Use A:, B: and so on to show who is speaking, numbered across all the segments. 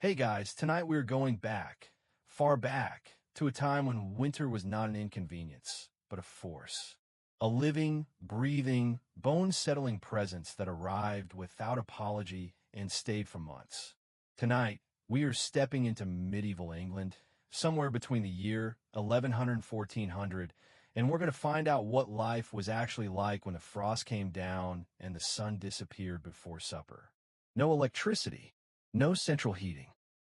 A: Hey guys, tonight we're going back, far back, to a time when winter was not an inconvenience, but a force. A living, breathing, bone-settling presence that arrived without apology and stayed for months. Tonight, we are stepping into medieval England, somewhere between the year 1100 and 1400, and we're going to find out what life was actually like when the frost came down and the sun disappeared before supper. No electricity, no central heating.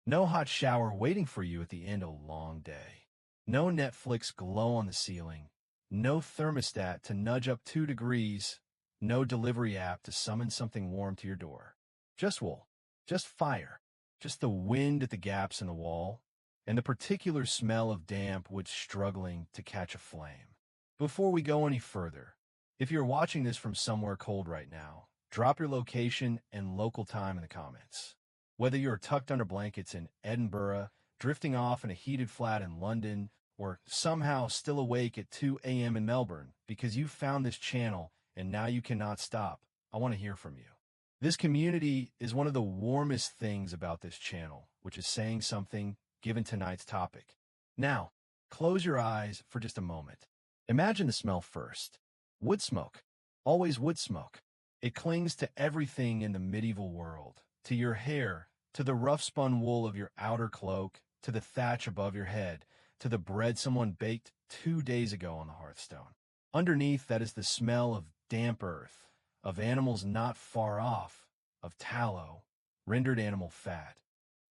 A: No hot shower waiting for you at the end of a long day. No Netflix glow on the ceiling. No thermostat to nudge up 2 degrees. No delivery app to summon something warm to your door. Just wool. Just fire. Just the wind at the gaps in the wall. And the particular smell of damp wood struggling to catch a flame. Before we go any further, if you're watching this from somewhere cold right now, drop your location and local time in the comments. Whether you're tucked under blankets in Edinburgh, drifting off in a heated flat in London, or somehow still awake at 2 a.m. in Melbourne because you found this channel and now you cannot stop, I want to hear from you. This community is one of the warmest things about this channel, which is saying something given tonight's topic. Now, close your eyes for just a moment. Imagine the smell first. Wood smoke. Always wood smoke. It clings to everything in the medieval world. To your hair, to the rough-spun wool of your outer cloak, to the thatch above your head, to the bread someone baked 2 days ago on the hearthstone. Underneath that is the smell of damp earth, of animals not far off, of tallow, rendered animal fat,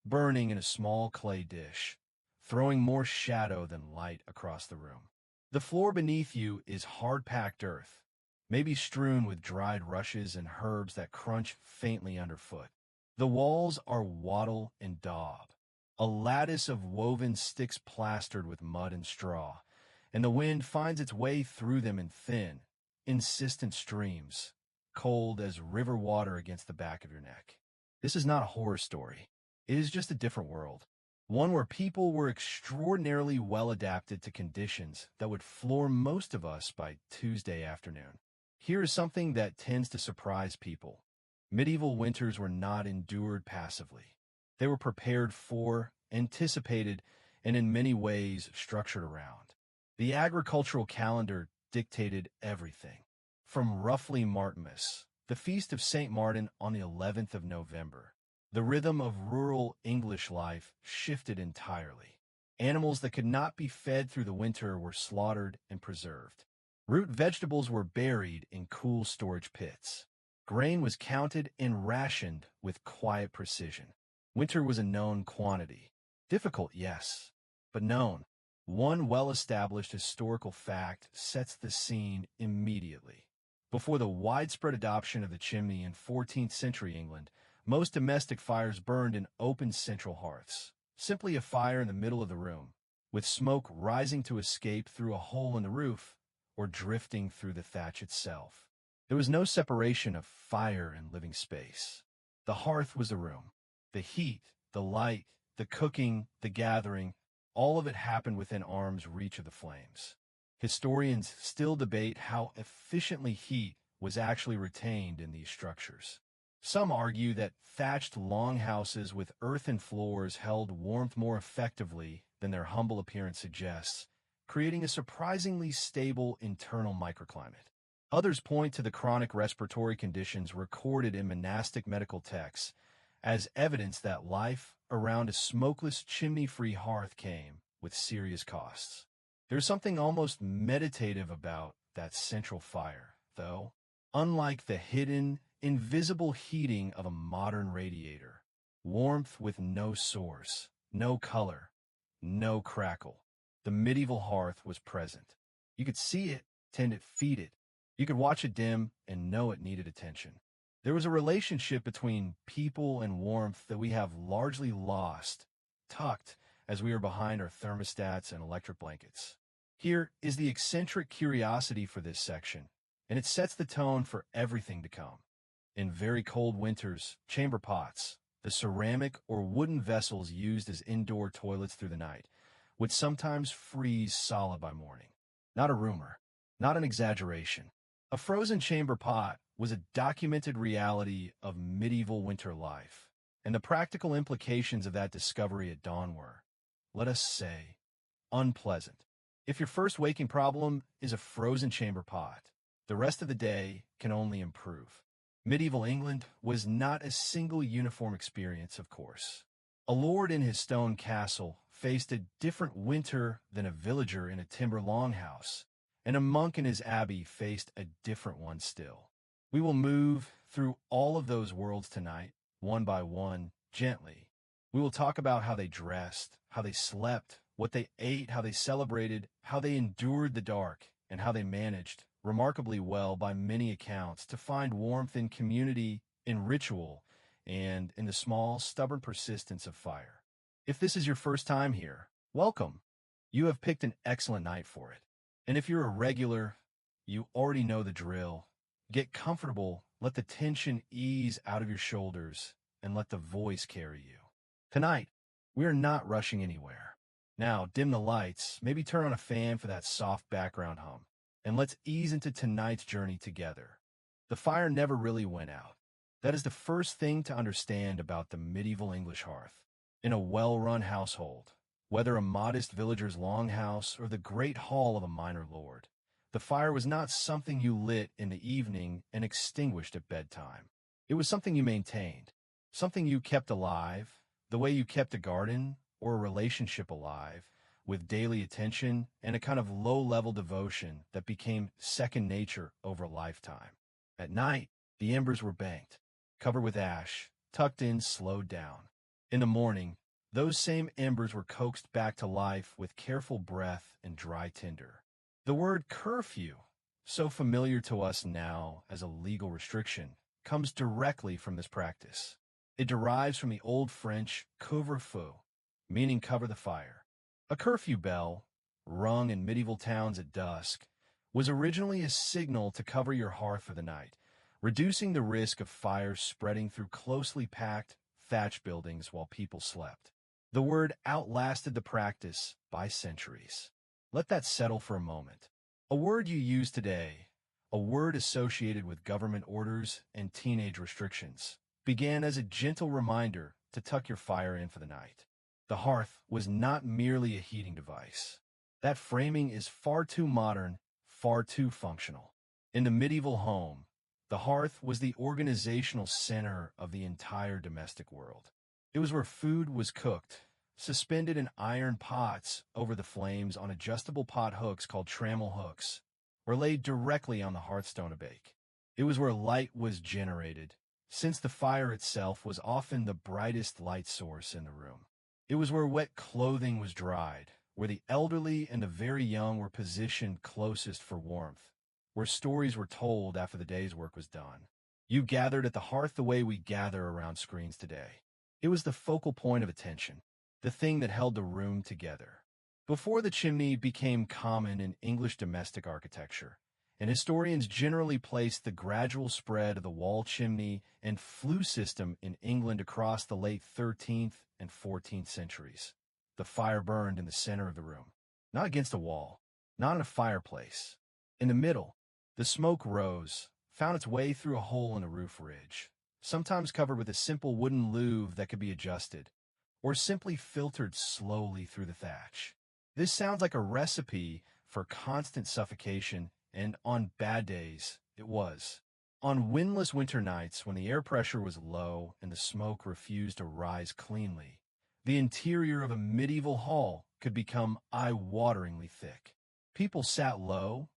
A: burning in a small clay dish, throwing more shadow than light across the room. The floor beneath you is hard-packed earth, maybe strewn with dried rushes and herbs that crunch faintly underfoot. The walls are wattle and daub, a lattice of woven sticks plastered with mud and straw, and the wind finds its way through them in thin, insistent streams, cold as river water against the back of your neck. This is not a horror story. It is just a different world, one where people were extraordinarily well adapted to conditions that would floor most of us by Tuesday afternoon. Here is something that tends to surprise people. Medieval winters were not endured passively. They were prepared for, anticipated, and in many ways structured around. The agricultural calendar dictated everything. From roughly Martinmas, the feast of St. Martin on the 11th of November, the rhythm of rural English life shifted entirely. Animals that could not be fed through the winter were slaughtered and preserved. Root vegetables were buried in cool storage pits. Grain was counted and rationed with quiet precision. Winter was a known quantity. Difficult, yes, but known. One well-established historical fact sets the scene immediately. Before the widespread adoption of the chimney in 14th century England, most domestic fires burned in open central hearths, simply a fire in the middle of the room, with smoke rising to escape through a hole in the roof or drifting through the thatch itself. There was no separation of fire and living space. The hearth was the room. The heat, the light, the cooking, the gathering, all of it happened within arm's reach of the flames. Historians still debate how efficiently heat was actually retained in these structures. Some argue that thatched longhouses with earthen floors held warmth more effectively than their humble appearance suggests, creating a surprisingly stable internal microclimate. Others point to the chronic respiratory conditions recorded in monastic medical texts as evidence that life around a smokeless, chimney-free hearth came with serious costs. There's something almost meditative about that central fire, though. Unlike the hidden, invisible heating of a modern radiator, warmth with no source, no color, no crackle. The medieval hearth was present. You could see it, tend it, feed it. You could watch it dim and know it needed attention. There was a relationship between people and warmth that we have largely lost, tucked as we are behind our thermostats and electric blankets. Here is the eccentric curiosity for this section, and it sets the tone for everything to come. In very cold winters, chamber pots, the ceramic or wooden vessels used as indoor toilets through the night, would sometimes freeze solid by morning. Not a rumor, not an exaggeration. A frozen chamber pot was a documented reality of medieval winter life, And the practical implications of that discovery at dawn were, let us say, unpleasant. If your first waking problem is a frozen chamber pot, the rest of the day can only improve. Medieval England was not a single uniform experience, of course. A lord in his stone castle faced a different winter than a villager in a timber longhouse, and a monk in his abbey faced a different one still. We will move through all of those worlds tonight, one by one, gently. We will talk about how they dressed, how they slept, what they ate, how they celebrated, how they endured the dark, and how they managed, remarkably well by many accounts, to find warmth in community, in ritual, and in the small, stubborn persistence of fire. If this is your first time here, welcome. You have picked an excellent night for it. And if you're a regular, you already know the drill. Get comfortable, let the tension ease out of your shoulders, and let the voice carry you. Tonight, we are not rushing anywhere. Now, dim the lights, maybe turn on a fan for that soft background hum, and let's ease into tonight's journey together. The fire never really went out. That is the first thing to understand about the medieval English hearth. In a well-run household, whether a modest villager's longhouse or the great hall of a minor lord, the fire was not something you lit in the evening and extinguished at bedtime. It was something you maintained, something you kept alive, the way you kept a garden or a relationship alive, with daily attention and a kind of low-level devotion that became second nature over a lifetime. At night, the embers were banked, covered with ash, tucked in, slowed down. In the morning, those same embers were coaxed back to life with careful breath and dry tinder. The word curfew, so familiar to us now as a legal restriction, comes directly from this practice. It derives from the Old French couvre-feu, meaning cover the fire. A curfew bell, rung in medieval towns at dusk, was originally a signal to cover your hearth for the night, reducing the risk of fires spreading through closely packed, thatched buildings while people slept. The word outlasted the practice by centuries. Let that settle for a moment. A word you use today, a word associated with government orders and teenage restrictions, began as a gentle reminder to tuck your fire in for the night. The hearth was not merely a heating device. That framing is far too modern, far too functional. In the medieval home, the hearth was the organizational center of the entire domestic world. It was where food was cooked, suspended in iron pots over the flames on adjustable pot hooks called trammel hooks, or laid directly on the hearthstone to bake. It was where light was generated, since the fire itself was often the brightest light source in the room. It was where wet clothing was dried, where the elderly and the very young were positioned closest for warmth, where stories were told after the day's work was done. You gathered at the hearth the way we gather around screens today. It was the focal point of attention, the thing that held the room together. Before the chimney became common in English domestic architecture, and historians generally placed the gradual spread of the wall chimney and flue system in England across the late 13th and 14th centuries. The fire burned in the center of the room, not against a wall, not in a fireplace. In the middle, the smoke rose, found its way through a hole in the roof ridge, sometimes covered with a simple wooden louvre that could be adjusted, or simply filtered slowly through the thatch. This sounds like a recipe for constant suffocation, and on bad days, it was. On windless winter nights when the air pressure was low and the smoke refused to rise cleanly, the interior of a medieval hall could become eye-wateringly thick. People sat low,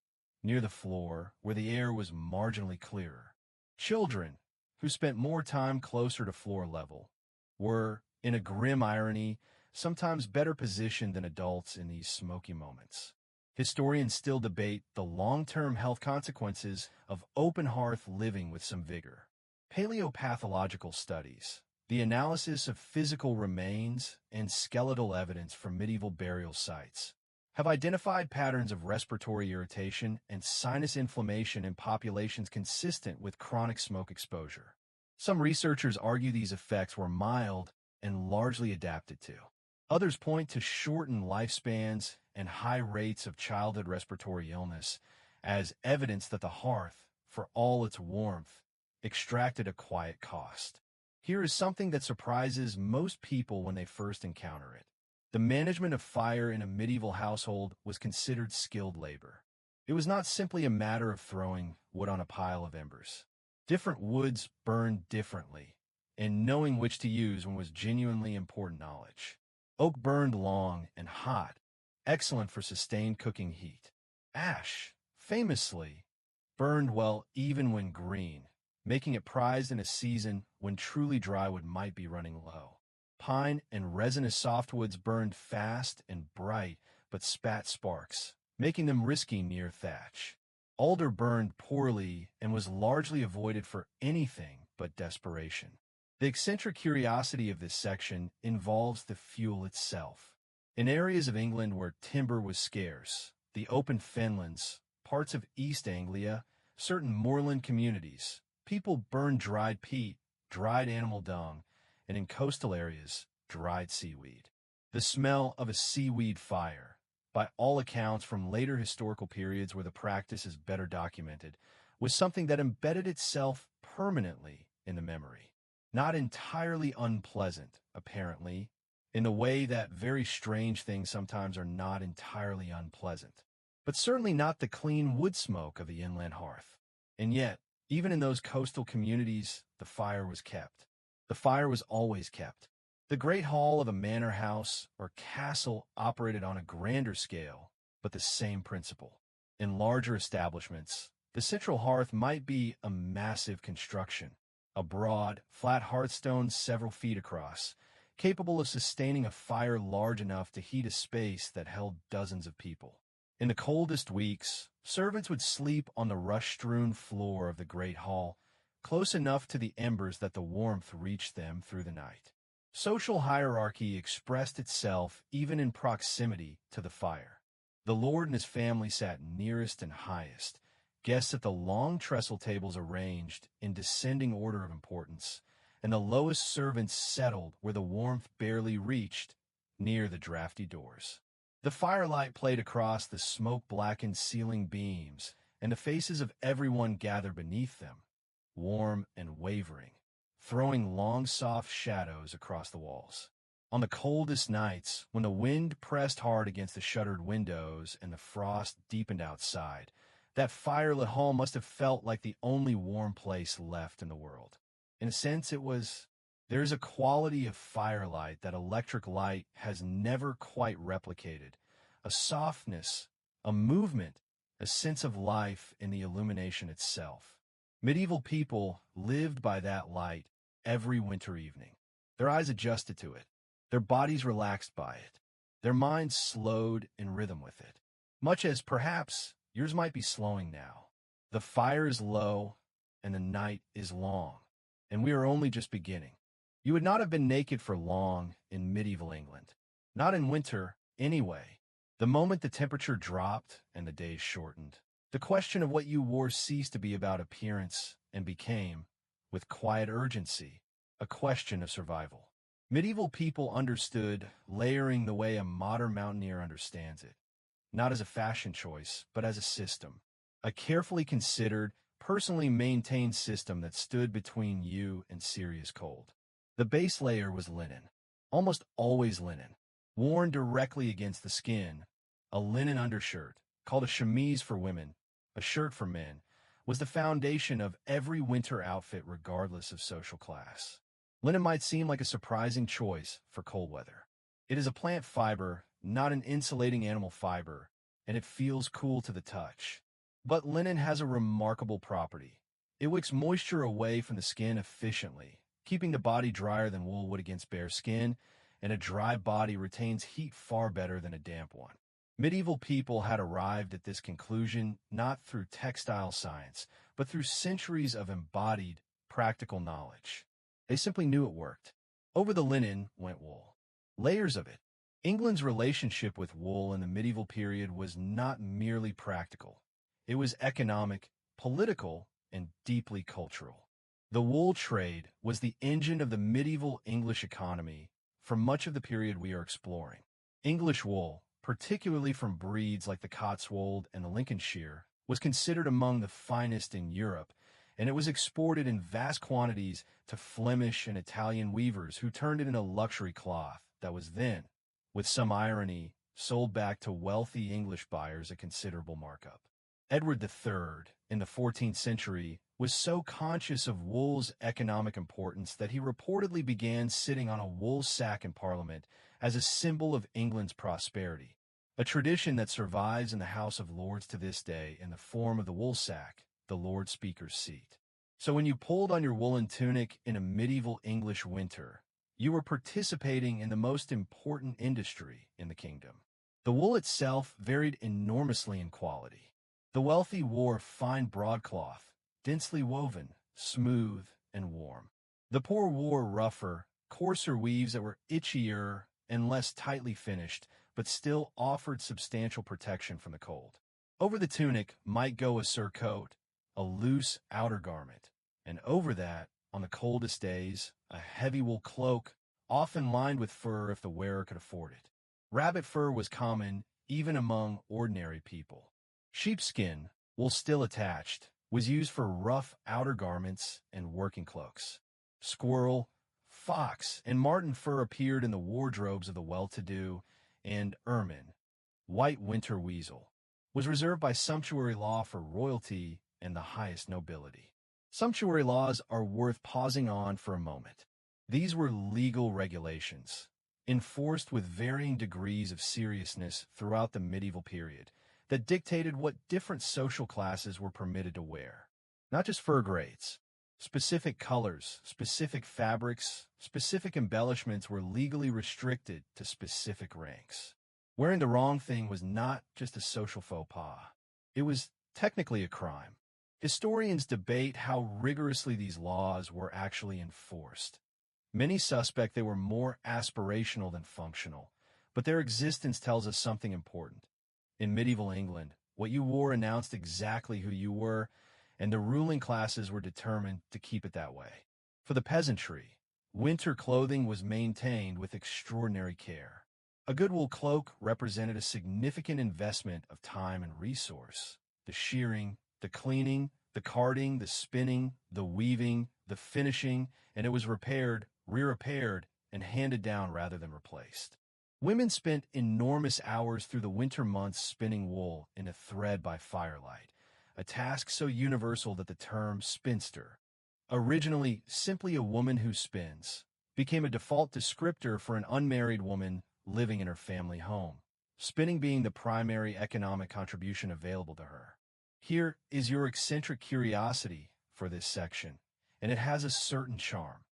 A: near the floor, where the air was marginally clearer. Children, who spent more time closer to floor level, were, in a grim irony, sometimes better positioned than adults in these smoky moments. Historians still debate the long-term health consequences of open-hearth living with some vigor. Paleopathological studies, the analysis of physical remains and skeletal evidence from medieval burial sites, have identified patterns of respiratory irritation and sinus inflammation in populations consistent with chronic smoke exposure. Some researchers argue these effects were mild and largely adapted to. Others point to shortened lifespans and high rates of childhood respiratory illness as evidence that the hearth, for all its warmth, extracted a quiet cost. Here is something that surprises most people when they first encounter it. The management of fire in a medieval household was considered skilled labor. It was not simply a matter of throwing wood on a pile of embers. Different woods burned differently, and knowing which to use was genuinely important knowledge. Oak burned long and hot, excellent for sustained cooking heat. Ash, famously, burned well even when green, making it prized in a season when truly dry wood might be running low. Pine and resinous softwoods burned fast and bright, but spat sparks, making them risky near thatch. Alder burned poorly and was largely avoided for anything but desperation. The eccentric curiosity of this section involves the fuel itself. In areas of England where timber was scarce, the open fenlands, parts of East Anglia, certain moorland communities, people burned dried peat, dried animal dung, and in coastal areas, dried seaweed. The smell of a seaweed fire, by all accounts from later historical periods where the practice is better documented, was something that embedded itself permanently in the memory. Not entirely unpleasant, apparently, in the way that very strange things sometimes are not entirely unpleasant, but certainly not the clean wood smoke of the inland hearth. And yet, even in those coastal communities, the fire was kept. The fire was always kept. The great hall of a manor house or castle operated on a grander scale, but the same principle. In larger establishments, the central hearth might be a massive construction, a broad, flat hearthstone several feet across, capable of sustaining a fire large enough to heat a space that held dozens of people. In the coldest weeks, servants would sleep on the rush-strewn floor of the great hall, close enough to the embers that the warmth reached them through the night. Social hierarchy expressed itself even in proximity to the fire. The lord and his family sat nearest and highest, guests at the long trestle tables arranged in descending order of importance, and the lowest servants settled where the warmth barely reached, near the drafty doors. The firelight played across the smoke-blackened ceiling beams, and the faces of everyone gathered beneath them, warm and wavering, throwing long soft shadows across the walls. On the coldest nights, when the wind pressed hard against the shuttered windows and the frost deepened outside, that firelit hall must have felt like the only warm place left in the world. In a sense, there is a quality of firelight that electric light has never quite replicated, a softness, a movement, a sense of life in the illumination itself. Medieval people lived by that light every winter evening. Their eyes adjusted to it, their bodies relaxed by it, their minds slowed in rhythm with it, much as perhaps yours might be slowing now. The fire is low, and the night is long, and we are only just beginning. You would not have been naked for long in medieval England. Not in winter, anyway. The moment the temperature dropped and the days shortened, the question of what you wore ceased to be about appearance and became, with quiet urgency, a question of survival. Medieval people understood layering the way a modern mountaineer understands it, not as a fashion choice, but as a system, a carefully considered, personally maintained system that stood between you and serious cold. The base layer was linen, almost always linen, worn directly against the skin. A linen undershirt, called a chemise for women, a shirt for men, was the foundation of every winter outfit regardless of social class. Linen might seem like a surprising choice for cold weather. It is a plant fiber, not an insulating animal fiber, and it feels cool to the touch. But linen has a remarkable property. It wicks moisture away from the skin efficiently, keeping the body drier than wool would against bare skin, and a dry body retains heat far better than a damp one. Medieval people had arrived at this conclusion not through textile science, but through centuries of embodied, practical knowledge. They simply knew it worked. Over the linen went wool. Layers of it. England's relationship with wool in the medieval period was not merely practical. It was economic, political, and deeply cultural. The wool trade was the engine of the medieval English economy for much of the period we are exploring. English wool, particularly from breeds like the Cotswold and the Lincolnshire, was considered among the finest in Europe, and it was exported in vast quantities to Flemish and Italian weavers who turned it into luxury cloth that was then, with some irony, sold back to wealthy English buyers at considerable markup. Edward III, in the 14th century, was so conscious of wool's economic importance that he reportedly began sitting on a wool sack in Parliament as a symbol of England's prosperity, a tradition that survives in the House of Lords to this day in the form of the wool sack, the Lord Speaker's seat. So when you pulled on your woolen tunic in a medieval English winter, you were participating in the most important industry in the kingdom. The wool itself varied enormously in quality. The wealthy wore fine broadcloth, densely woven, smooth, and warm. The poor wore rougher, coarser weaves that were itchier and less tightly finished, but still offered substantial protection from the cold. Over the tunic might go a surcoat, a loose outer garment, and over that, on the coldest days, a heavy wool cloak, often lined with fur if the wearer could afford it. Rabbit fur was common even among ordinary people. Sheepskin, wool still attached, was used for rough outer garments and working cloaks. Squirrel, fox, and marten fur appeared in the wardrobes of the well-to-do, and ermine, white winter weasel, was reserved by sumptuary law for royalty and the highest nobility. Sumptuary laws are worth pausing on for a moment. These were legal regulations, enforced with varying degrees of seriousness throughout the medieval period, that dictated what different social classes were permitted to wear. Not just fur grades. Specific colors, specific fabrics, specific embellishments were legally restricted to specific ranks. Wearing the wrong thing was not just a social faux pas. It was technically a crime. Historians debate how rigorously these laws were actually enforced. Many suspect they were more aspirational than functional, but their existence tells us something important. In medieval England, what you wore announced exactly who you were, and the ruling classes were determined to keep it that way. For the peasantry, winter clothing was maintained with extraordinary care. A good wool cloak represented a significant investment of time and resource. The shearing, the cleaning, the carding, the spinning, the weaving, the finishing, and it was repaired, re-repaired, and handed down rather than replaced. Women spent enormous hours through the winter months spinning wool in a thread by firelight, a task so universal that the term spinster, originally simply a woman who spins, became a default descriptor for an unmarried woman living in her family home, spinning being the primary economic contribution available to her. Here is your eccentric curiosity for this section, and it has a certain charm.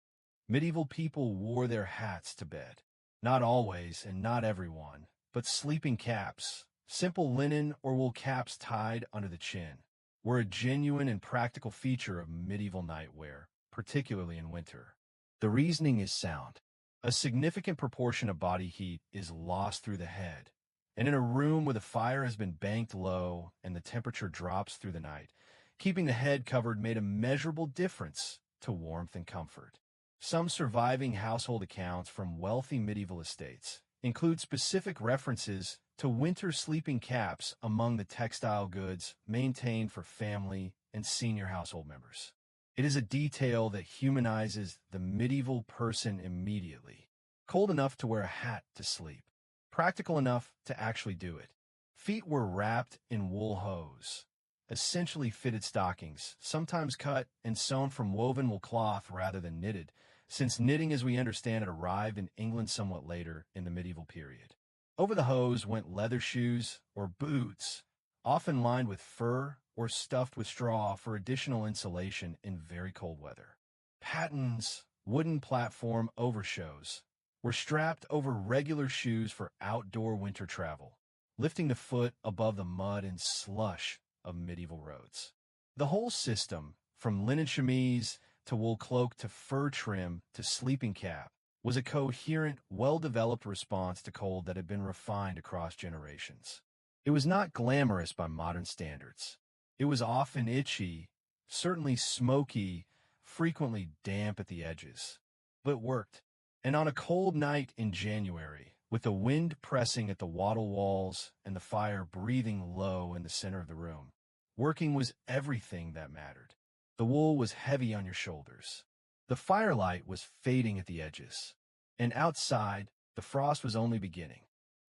A: Medieval people wore their hats to bed. Not always, and not everyone, but sleeping caps, simple linen or wool caps tied under the chin, were a genuine and practical feature of medieval nightwear, particularly in winter. The reasoning is sound. A significant proportion of body heat is lost through the head, and in a room where the fire has been banked low and the temperature drops through the night, keeping the head covered made a measurable difference to warmth and comfort. Some surviving household accounts from wealthy medieval estates include specific references to winter sleeping caps among the textile goods maintained for family and senior household members. It is a detail that humanizes the medieval person immediately. Cold enough to wear a hat to sleep. Practical enough to actually do it. Feet were wrapped in wool hose, essentially fitted stockings, sometimes cut and sewn from woven wool cloth rather than knitted, since knitting as we understand it arrived in England somewhat later in the medieval period. Over the hose went leather shoes or boots, often lined with fur or stuffed with straw for additional insulation in very cold weather. Pattens, wooden platform overshoes, were strapped over regular shoes for outdoor winter travel, lifting the foot above the mud and slush of medieval roads. The whole system, from linen chemise to wool cloak to fur trim to sleeping cap, was a coherent, well-developed response to cold that had been refined across generations. It was not glamorous by modern standards. It was often itchy, certainly smoky, frequently damp at the edges. But it worked. And on a cold night in January, with the wind pressing at the wattle walls and the fire breathing low in the center of the room, working was everything that mattered. The wool was heavy on your shoulders. The firelight was fading at the edges. And outside, the frost was only beginning.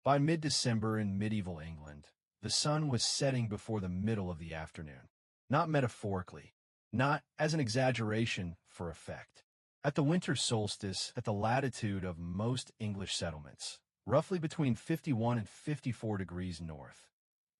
A: By mid-December in medieval England, the sun was setting before the middle of the afternoon. Not metaphorically, not as an exaggeration for effect. At the winter solstice, at the latitude of most English settlements, roughly between 51 and 54 degrees north,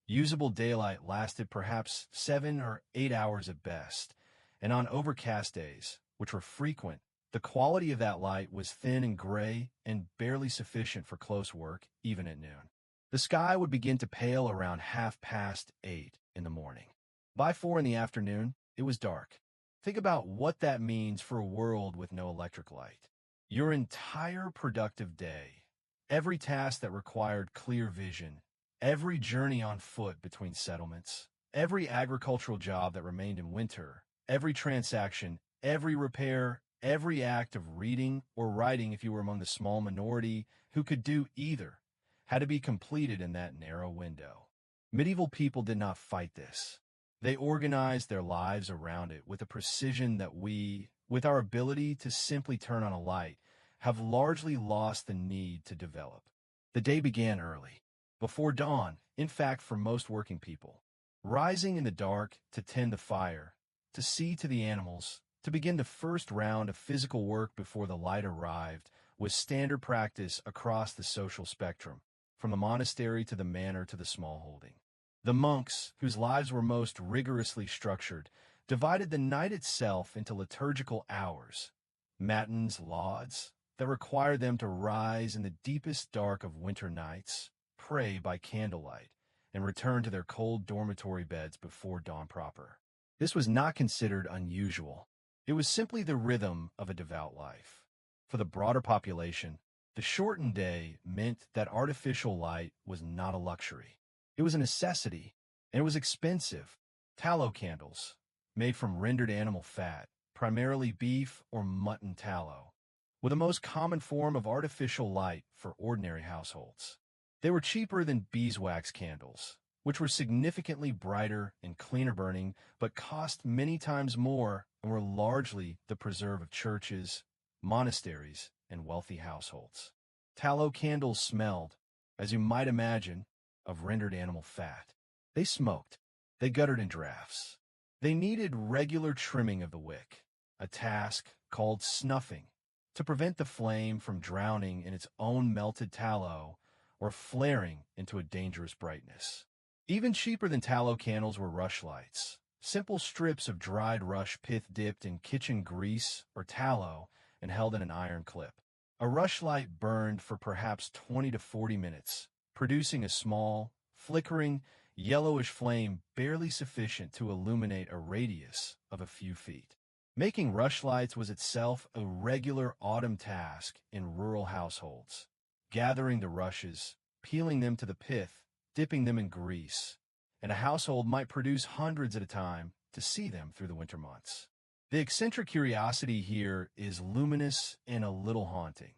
A: usable daylight lasted perhaps 7 or 8 hours at best, and on overcast days, which were frequent, the quality of that light was thin and gray and barely sufficient for close work, even at noon. The sky would begin to pale around 8:30 in the morning. By 4 in the afternoon, it was dark. Think about what that means for a world with no electric light. Your entire productive day, every task that required clear vision, every journey on foot between settlements, every agricultural job that remained in winter, every transaction, every repair, every act of reading or writing, if you were among the small minority who could do either, had to be completed in that narrow window. Medieval people did not fight this. They organized their lives around it with a precision that we, with our ability to simply turn on a light, have largely lost the need to develop. The day began early, before dawn, in fact, for most working people. Rising in the dark to tend the fire, to see to the animals, to begin the first round of physical work before the light arrived, was standard practice across the social spectrum, from the monastery to the manor to the smallholding. The monks, whose lives were most rigorously structured, divided the night itself into liturgical hours, matins, lauds, that required them to rise in the deepest dark of winter nights, pray by candlelight, and return to their cold dormitory beds before dawn proper. This was not considered unusual. It was simply the rhythm of a devout life. For the broader population, the shortened day meant that artificial light was not a luxury. It was a necessity, and it was expensive. Tallow candles, made from rendered animal fat, primarily beef or mutton tallow, were the most common form of artificial light for ordinary households. They were cheaper than beeswax candles, which were significantly brighter and cleaner burning, but cost many times more and were largely the preserve of churches, monasteries, and wealthy households. Tallow candles smelled, as you might imagine, of rendered animal fat. They smoked. They guttered in drafts. They needed regular trimming of the wick, a task called snuffing, to prevent the flame from drowning in its own melted tallow or flaring into a dangerous brightness. Even cheaper than tallow candles were rushlights, simple strips of dried rush pith dipped in kitchen grease or tallow and held in an iron clip. A rushlight burned for perhaps 20 to 40 minutes, producing a small, flickering, yellowish flame barely sufficient to illuminate a radius of a few feet. Making rushlights was itself a regular autumn task in rural households. Gathering the rushes, peeling them to the pith, dipping them in grease, and a household might produce hundreds at a time to see them through the winter months. The eccentric curiosity here is luminous and a little haunting.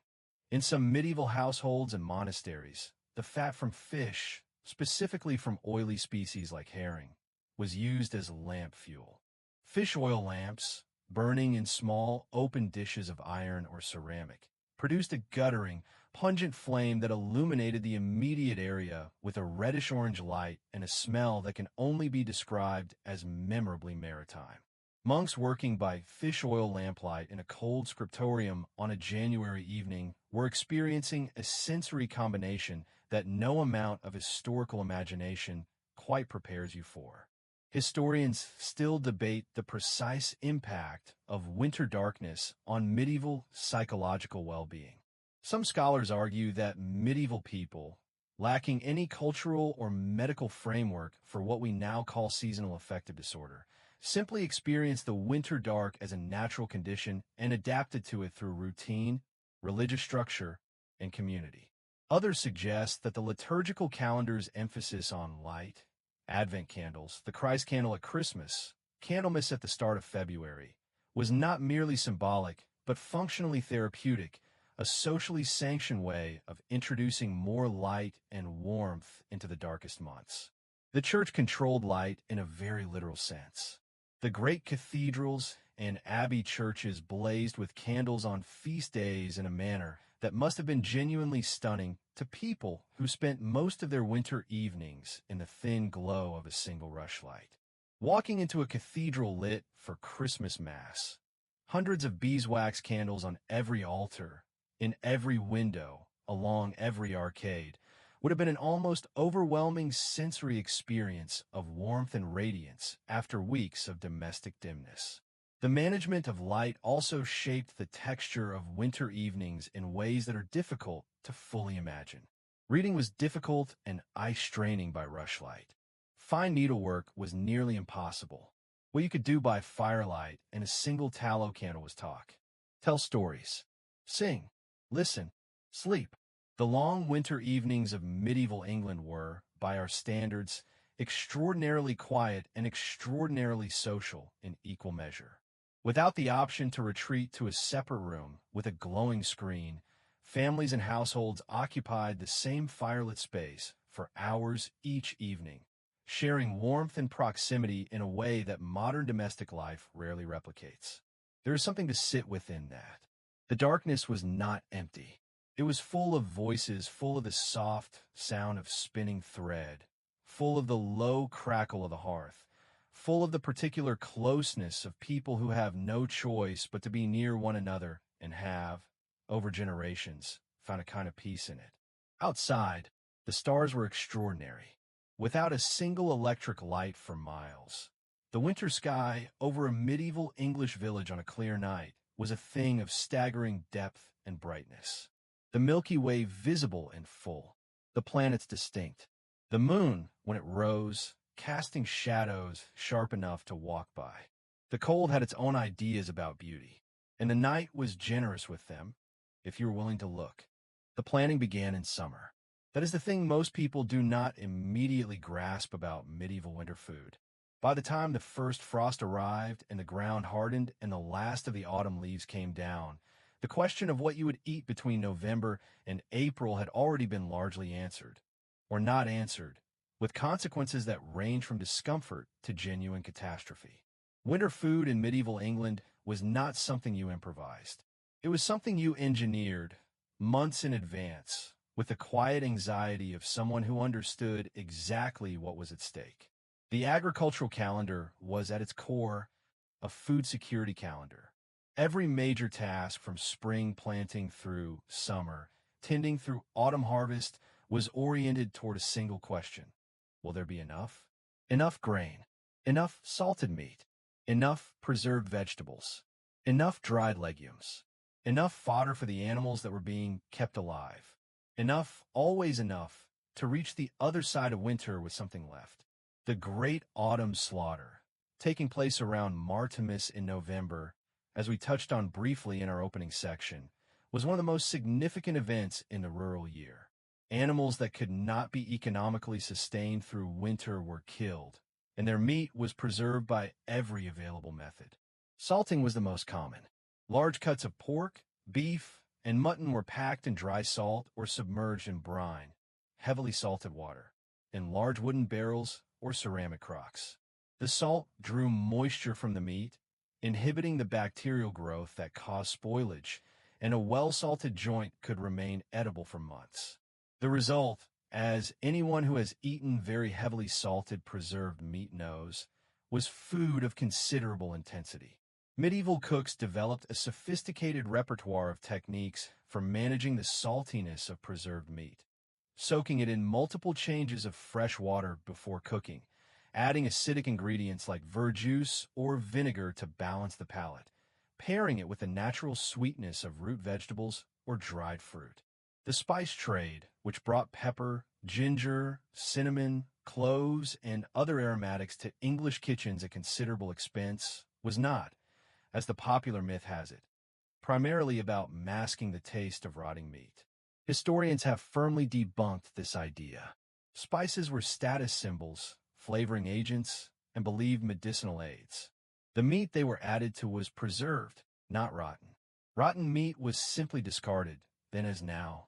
A: In some medieval households and monasteries, the fat from fish, specifically from oily species like herring, was used as lamp fuel. Fish oil lamps, burning in small, open dishes of iron or ceramic, produced a guttering, pungent flame that illuminated the immediate area with a reddish-orange light and a smell that can only be described as memorably maritime. Monks working by fish oil lamplight in a cold scriptorium on a January evening were experiencing a sensory combination that no amount of historical imagination quite prepares you for. Historians still debate the precise impact of winter darkness on medieval psychological well-being. Some scholars argue that medieval people, lacking any cultural or medical framework for what we now call seasonal affective disorder, simply experienced the winter dark as a natural condition and adapted to it through routine, religious structure, and community. Others suggest that the liturgical calendar's emphasis on light, Advent candles, the Christ candle at Christmas, Candlemas at the start of February, was not merely symbolic, but functionally therapeutic, a socially sanctioned way of introducing more light and warmth into the darkest months. The church controlled light in a very literal sense. The great cathedrals and abbey churches blazed with candles on feast days in a manner that must have been genuinely stunning to people who spent most of their winter evenings in the thin glow of a single rushlight. Walking into a cathedral lit for Christmas Mass, hundreds of beeswax candles on every altar, in every window, along every arcade, would have been an almost overwhelming sensory experience of warmth and radiance after weeks of domestic dimness. The management of light also shaped the texture of winter evenings in ways that are difficult to fully imagine. Reading was difficult and eye-straining by rushlight. Fine needlework was nearly impossible. What you could do by firelight and a single tallow candle was talk. Tell stories. Sing. Listen. Sleep. The long winter evenings of medieval England were, by our standards, extraordinarily quiet and extraordinarily social in equal measure. Without the option to retreat to a separate room with a glowing screen, families and households occupied the same firelit space for hours each evening, sharing warmth and proximity in a way that modern domestic life rarely replicates. There is something to sit within that. The darkness was not empty. It was full of voices, full of the soft sound of spinning thread, full of the low crackle of the hearth, full of the particular closeness of people who have no choice but to be near one another and have, over generations, found a kind of peace in it. Outside, the stars were extraordinary, without a single electric light for miles. The winter sky over a medieval English village on a clear night was a thing of staggering depth and brightness. The Milky Way visible and full, the planets distinct. The moon, when it rose, casting shadows sharp enough to walk by. The cold had its own ideas about beauty, and the night was generous with them, if you were willing to look. The planning began in summer. That is the thing most people do not immediately grasp about medieval winter food. By the time the first frost arrived and the ground hardened and the last of the autumn leaves came down, the question of what you would eat between November and April had already been largely answered, or not answered, with consequences that range from discomfort to genuine catastrophe. Winter food in medieval England was not something you improvised. It was something you engineered months in advance, with the quiet anxiety of someone who understood exactly what was at stake. The agricultural calendar was at its core a food security calendar. Every major task from spring planting through summer, tending through autumn harvest, was oriented toward a single question. Will there be enough? Enough grain, enough salted meat, enough preserved vegetables, enough dried legumes, enough fodder for the animals that were being kept alive, enough, always enough, to reach the other side of winter with something left. The great autumn slaughter, taking place around Martimas in November, as we touched on briefly in our opening section, was one of the most significant events in the rural year. Animals that could not be economically sustained through winter were killed, and their meat was preserved by every available method. Salting was the most common. Large cuts of pork, beef, and mutton were packed in dry salt or submerged in brine, heavily salted water, in large wooden barrels or ceramic crocks. The salt drew moisture from the meat, inhibiting the bacterial growth that caused spoilage, and a well-salted joint could remain edible for months. The result, as anyone who has eaten very heavily salted preserved meat knows, was food of considerable intensity. Medieval cooks developed a sophisticated repertoire of techniques for managing the saltiness of preserved meat, soaking it in multiple changes of fresh water before cooking, adding acidic ingredients like verjuice or vinegar to balance the palate, pairing it with the natural sweetness of root vegetables or dried fruit. The spice trade, which brought pepper, ginger, cinnamon, cloves, and other aromatics to English kitchens at considerable expense, was not, as the popular myth has it, primarily about masking the taste of rotting meat. Historians have firmly debunked this idea. Spices were status symbols, flavoring agents, and believed medicinal aids. The meat they were added to was preserved, not rotten. Rotten meat was simply discarded, then as now.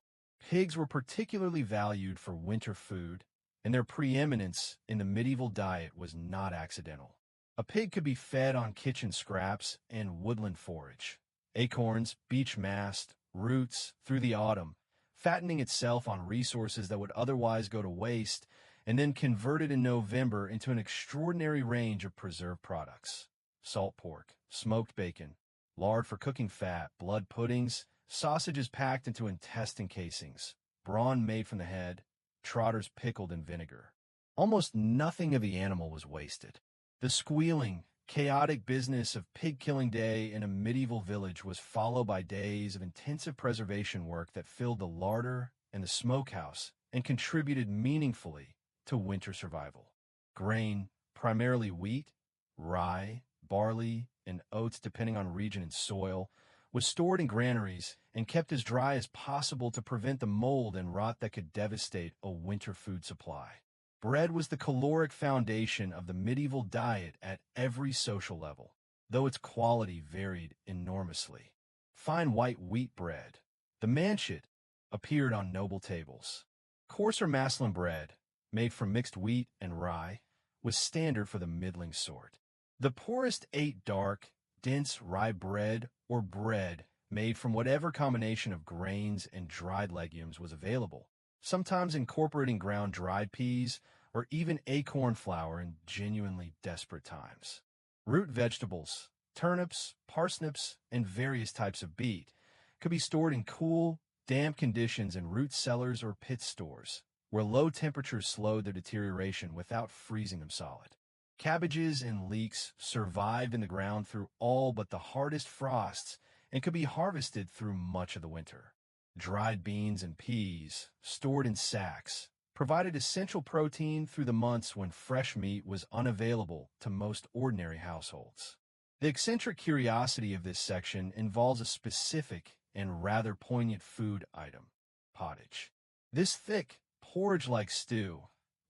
A: Pigs were particularly valued for winter food, and their preeminence in the medieval diet was not accidental. A pig could be fed on kitchen scraps and woodland forage, acorns, beech mast, roots through the autumn, fattening itself on resources that would otherwise go to waste, and then converted in November into an extraordinary range of preserved products. Salt pork, smoked bacon, lard for cooking fat, blood puddings, sausages packed into intestine casings, brawn made from the head, trotters pickled in vinegar. Almost nothing of the animal was wasted. The squealing, chaotic business of pig-killing day in a medieval village was followed by days of intensive preservation work that filled the larder and the smokehouse and contributed meaningfully to winter survival. Grain, primarily wheat, rye, barley, and oats depending on region and soil, was stored in granaries and kept as dry as possible to prevent the mold and rot that could devastate a winter food supply. Bread was the caloric foundation of the medieval diet at every social level, though its quality varied enormously. Fine white wheat bread, the manchet, appeared on noble tables. Coarser maslin bread, made from mixed wheat and rye, was standard for the middling sort. The poorest ate dark, dense rye bread or bread made from whatever combination of grains and dried legumes was available, sometimes incorporating ground dried peas or even acorn flour in genuinely desperate times. Root vegetables, turnips, parsnips, and various types of beet could be stored in cool, damp conditions in root cellars or pit stores, where low temperatures slowed their deterioration without freezing them solid. Cabbages and leeks survived in the ground through all but the hardest frosts and could be harvested through much of the winter. Dried beans and peas, stored in sacks, provided essential protein through the months when fresh meat was unavailable to most ordinary households. The eccentric curiosity of this section involves a specific and rather poignant food item, pottage. This thick, porridge-like stew,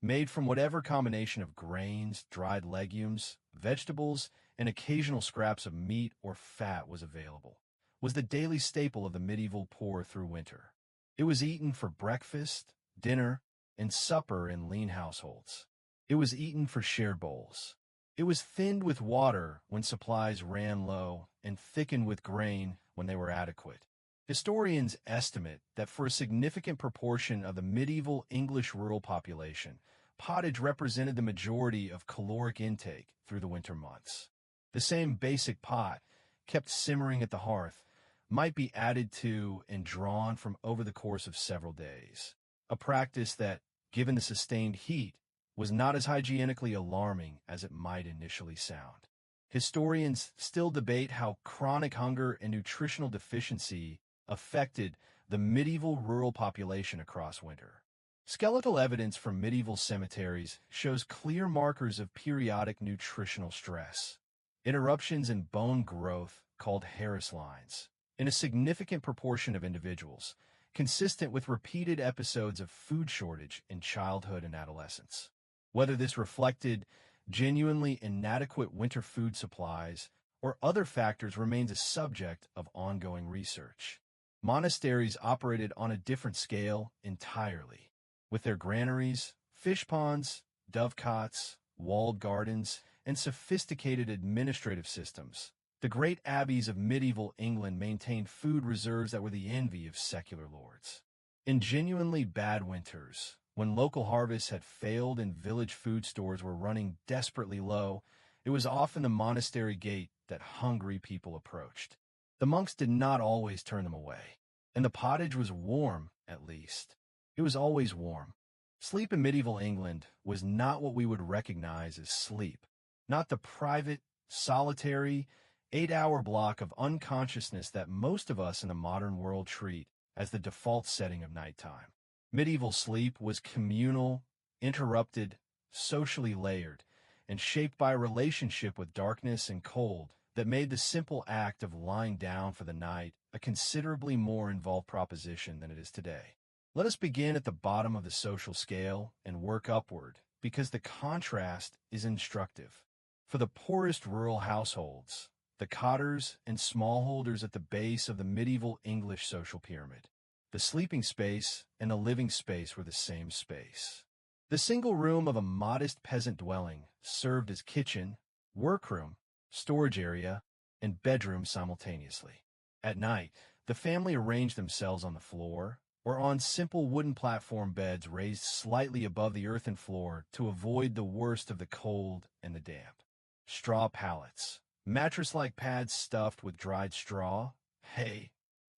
A: made from whatever combination of grains, dried legumes, vegetables, and occasional scraps of meat or fat was available, was the daily staple of the medieval poor through winter. It was eaten for breakfast, dinner, and supper in lean households. It was eaten for shared bowls. It was thinned with water when supplies ran low and thickened with grain when they were adequate. Historians estimate that for a significant proportion of the medieval English rural population, pottage represented the majority of caloric intake through the winter months. The same basic pot, kept simmering at the hearth, might be added to and drawn from over the course of several days, a practice that, given the sustained heat, was not as hygienically alarming as it might initially sound. Historians still debate how chronic hunger and nutritional deficiency affected the medieval rural population across winter. Skeletal evidence from medieval cemeteries shows clear markers of periodic nutritional stress, interruptions in bone growth called Harris lines, in a significant proportion of individuals, consistent with repeated episodes of food shortage in childhood and adolescence. Whether this reflected genuinely inadequate winter food supplies or other factors remains a subject of ongoing research. Monasteries operated on a different scale entirely, with their granaries, fish ponds, dovecots, walled gardens, and sophisticated administrative systems. The great abbeys of medieval England maintained food reserves that were the envy of secular lords. In genuinely bad winters, when local harvests had failed and village food stores were running desperately low, it was often the monastery gate that hungry people approached. The monks did not always turn them away, and the pottage was warm, at least. It was always warm. Sleep in medieval England was not what we would recognize as sleep, not the private, solitary, 8-hour block of unconsciousness that most of us in the modern world treat as the default setting of nighttime. Medieval sleep was communal, interrupted, socially layered, and shaped by a relationship with darkness and cold that made the simple act of lying down for the night a considerably more involved proposition than it is today. Let us begin at the bottom of the social scale and work upward, because the contrast is instructive. For the poorest rural households, the cotters and smallholders at the base of the medieval English social pyramid, the sleeping space and the living space were the same space. The single room of a modest peasant dwelling served as kitchen, workroom, storage area, and bedroom simultaneously. At night, the family arranged themselves on the floor or on simple wooden platform beds raised slightly above the earthen floor to avoid the worst of the cold and the damp. Straw pallets, mattress-like pads stuffed with dried straw, hay,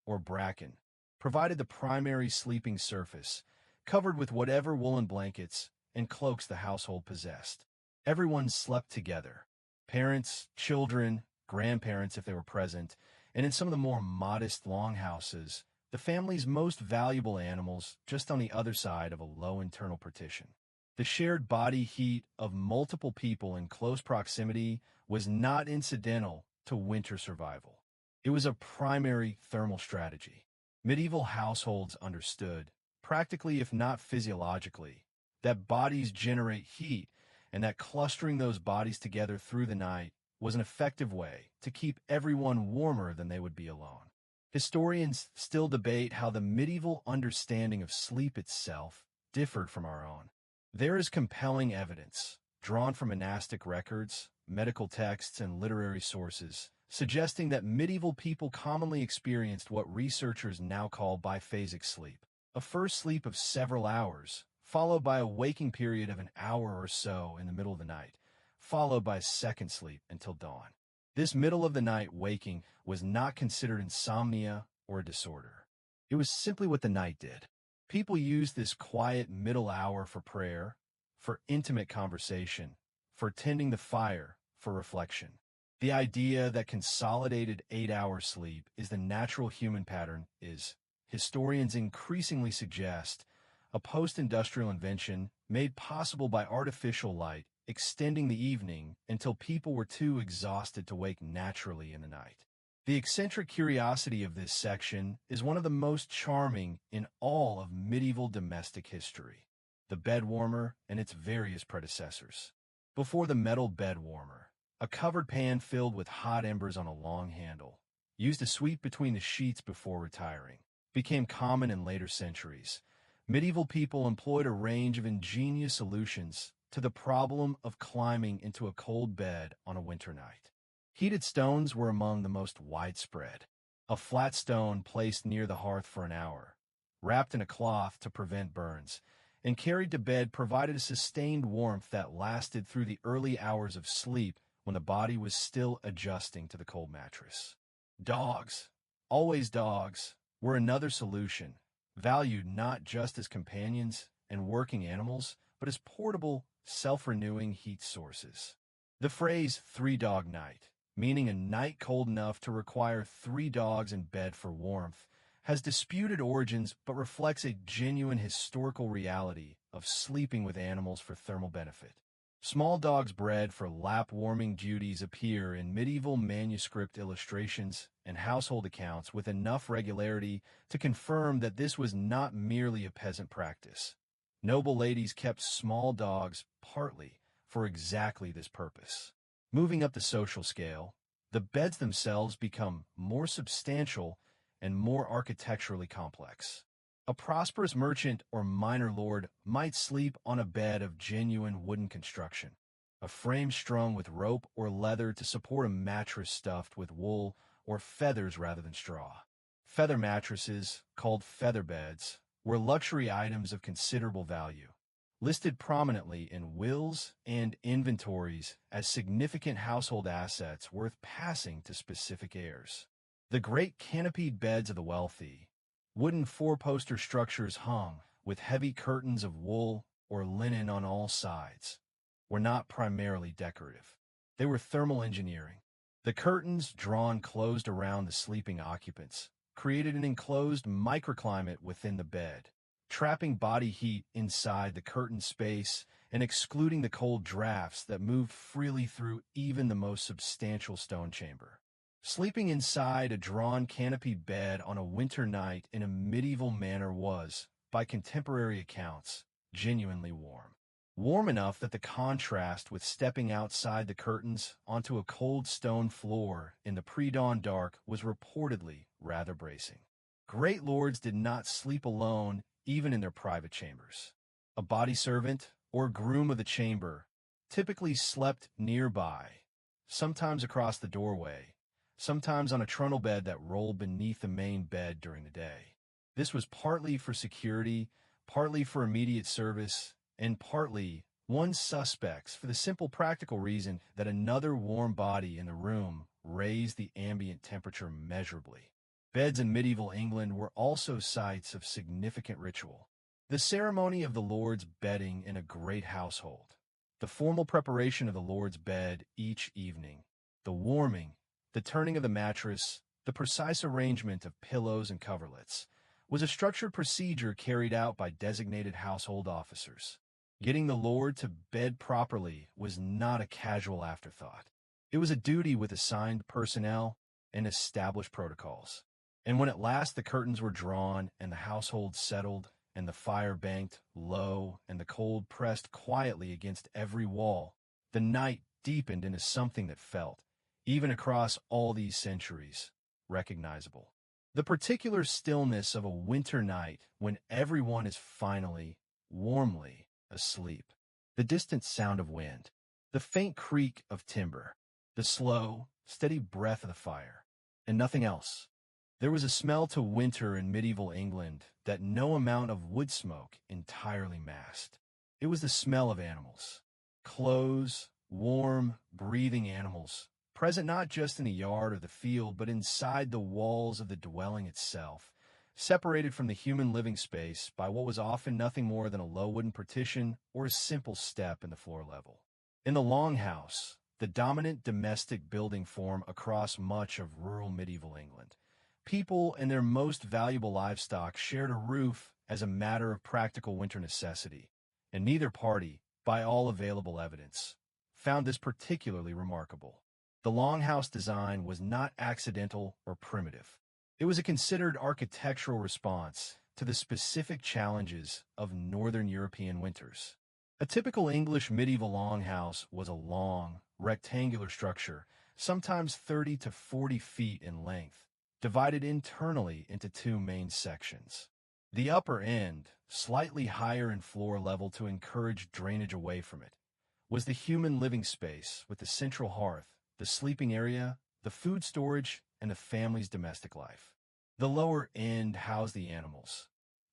A: or bracken, provided the primary sleeping surface, covered with whatever woolen blankets and cloaks the household possessed. Everyone slept together. Parents, children, grandparents if they were present, and in some of the more modest longhouses, the family's most valuable animals just on the other side of a low internal partition. The shared body heat of multiple people in close proximity was not incidental to winter survival. It was a primary thermal strategy. Medieval households understood, practically if not physiologically, that bodies generate heat and that clustering those bodies together through the night was an effective way to keep everyone warmer than they would be alone. Historians still debate how the medieval understanding of sleep itself differed from our own. There is compelling evidence, drawn from monastic records, medical texts, and literary sources, suggesting that medieval people commonly experienced what researchers now call biphasic sleep, a first sleep of several hours, followed by a waking period of an hour or so in the middle of the night, followed by a second sleep until dawn. This middle-of-the-night waking was not considered insomnia or a disorder. It was simply what the night did. People used this quiet middle hour for prayer, for intimate conversation, for tending the fire, for reflection. The idea that consolidated 8-hour sleep is the natural human pattern is, historians increasingly suggest, a post-industrial invention made possible by artificial light extending the evening until people were too exhausted to wake naturally in the night. The eccentric curiosity of this section is one of the most charming in all of medieval domestic history, the bed warmer and its various predecessors. Before the metal bed warmer, a covered pan filled with hot embers on a long handle, used to sweep between the sheets before retiring, became common in later centuries. Medieval people employed a range of ingenious solutions to the problem of climbing into a cold bed on a winter night. Heated stones were among the most widespread. A flat stone placed near the hearth for an hour, wrapped in a cloth to prevent burns, and carried to bed provided a sustained warmth that lasted through the early hours of sleep when the body was still adjusting to the cold mattress. Dogs, always dogs, were another solution, valued not just as companions and working animals, but as portable, self-renewing heat sources. The phrase three-dog night, meaning a night cold enough to require 3 dogs in bed for warmth, has disputed origins but reflects a genuine historical reality of sleeping with animals for thermal benefit. Small dogs bred for lap-warming duties appear in medieval manuscript illustrations and household accounts with enough regularity to confirm that this was not merely a peasant practice. Noble ladies kept small dogs partly for exactly this purpose. Moving up the social scale, the beds themselves become more substantial and more architecturally complex. A prosperous merchant or minor lord might sleep on a bed of genuine wooden construction, a frame strung with rope or leather to support a mattress stuffed with wool or feathers rather than straw. Feather mattresses, called feather beds, were luxury items of considerable value, listed prominently in wills and inventories as significant household assets worth passing to specific heirs. The great canopied beds of the wealthy, wooden four-poster structures hung with heavy curtains of wool or linen on all sides, were not primarily decorative. They were thermal engineering. The curtains, drawn closed around the sleeping occupants, created an enclosed microclimate within the bed, trapping body heat inside the curtain space and excluding the cold drafts that moved freely through even the most substantial stone chamber. Sleeping inside a drawn canopied bed on a winter night in a medieval manner was, by contemporary accounts, genuinely warm. Warm enough that the contrast with stepping outside the curtains onto a cold stone floor in the pre-dawn dark was reportedly rather bracing. Great lords did not sleep alone even in their private chambers. A body servant or groom of the chamber typically slept nearby, sometimes across the doorway, sometimes on a trundle bed that rolled beneath the main bed during the day. This was partly for security, partly for immediate service, and partly, one suspects, for the simple practical reason that another warm body in the room raised the ambient temperature measurably. Beds in medieval England were also sites of significant ritual. The ceremony of the Lord's bedding in a great household, the formal preparation of the Lord's bed each evening, the warming, the turning of the mattress, the precise arrangement of pillows and coverlets, was a structured procedure carried out by designated household officers. Getting the Lord to bed properly was not a casual afterthought. It was a duty with assigned personnel and established protocols. And when at last the curtains were drawn and the household settled, and the fire banked low and the cold pressed quietly against every wall, the night deepened into something that felt, even across all these centuries, recognizable. The particular stillness of a winter night when everyone is finally, warmly, asleep. The distant sound of wind, the faint creak of timber, the slow, steady breath of the fire, and nothing else. There was a smell to winter in medieval England that no amount of wood smoke entirely masked. It was the smell of animals. Close, warm, breathing animals, present not just in the yard or the field, but inside the walls of the dwelling itself, separated from the human living space by what was often nothing more than a low wooden partition or a simple step in the floor level. In the longhouse, the dominant domestic building form across much of rural medieval England, people and their most valuable livestock shared a roof as a matter of practical winter necessity, and neither party, by all available evidence, found this particularly remarkable. The longhouse design was not accidental or primitive. It was a considered architectural response to the specific challenges of northern European winters. A typical English medieval longhouse was a long, rectangular structure, sometimes 30 to 40 feet in length, divided internally into two main sections. The upper end, slightly higher in floor level to encourage drainage away from it, was the human living space with the central hearth, the sleeping area, the food storage, and the family's domestic life. The lower end housed the animals,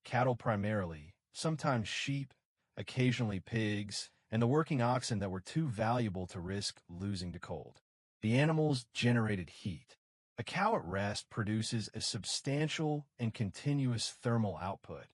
A: cattle primarily, sometimes sheep, occasionally pigs, and the working oxen that were too valuable to risk losing to cold. The animals generated heat. A cow at rest produces a substantial and continuous thermal output.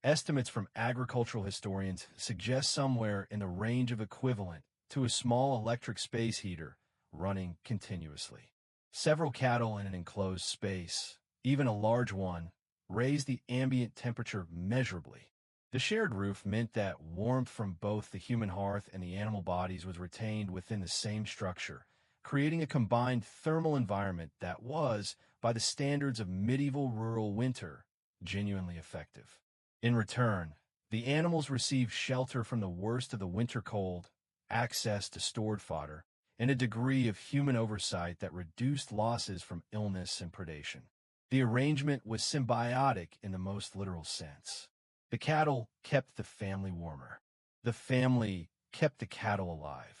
A: Estimates from agricultural historians suggest somewhere in the range of equivalent to a small electric space heater running continuously. Several cattle in an enclosed space, even a large one, raised the ambient temperature measurably. The shared roof meant that warmth from both the human hearth and the animal bodies was retained within the same structure, creating a combined thermal environment that was, by the standards of medieval rural winter, genuinely effective. In return, the animals received shelter from the worst of the winter cold, access to stored fodder, and a degree of human oversight that reduced losses from illness and predation. The arrangement was symbiotic in the most literal sense. The cattle kept the family warmer. The family kept the cattle alive.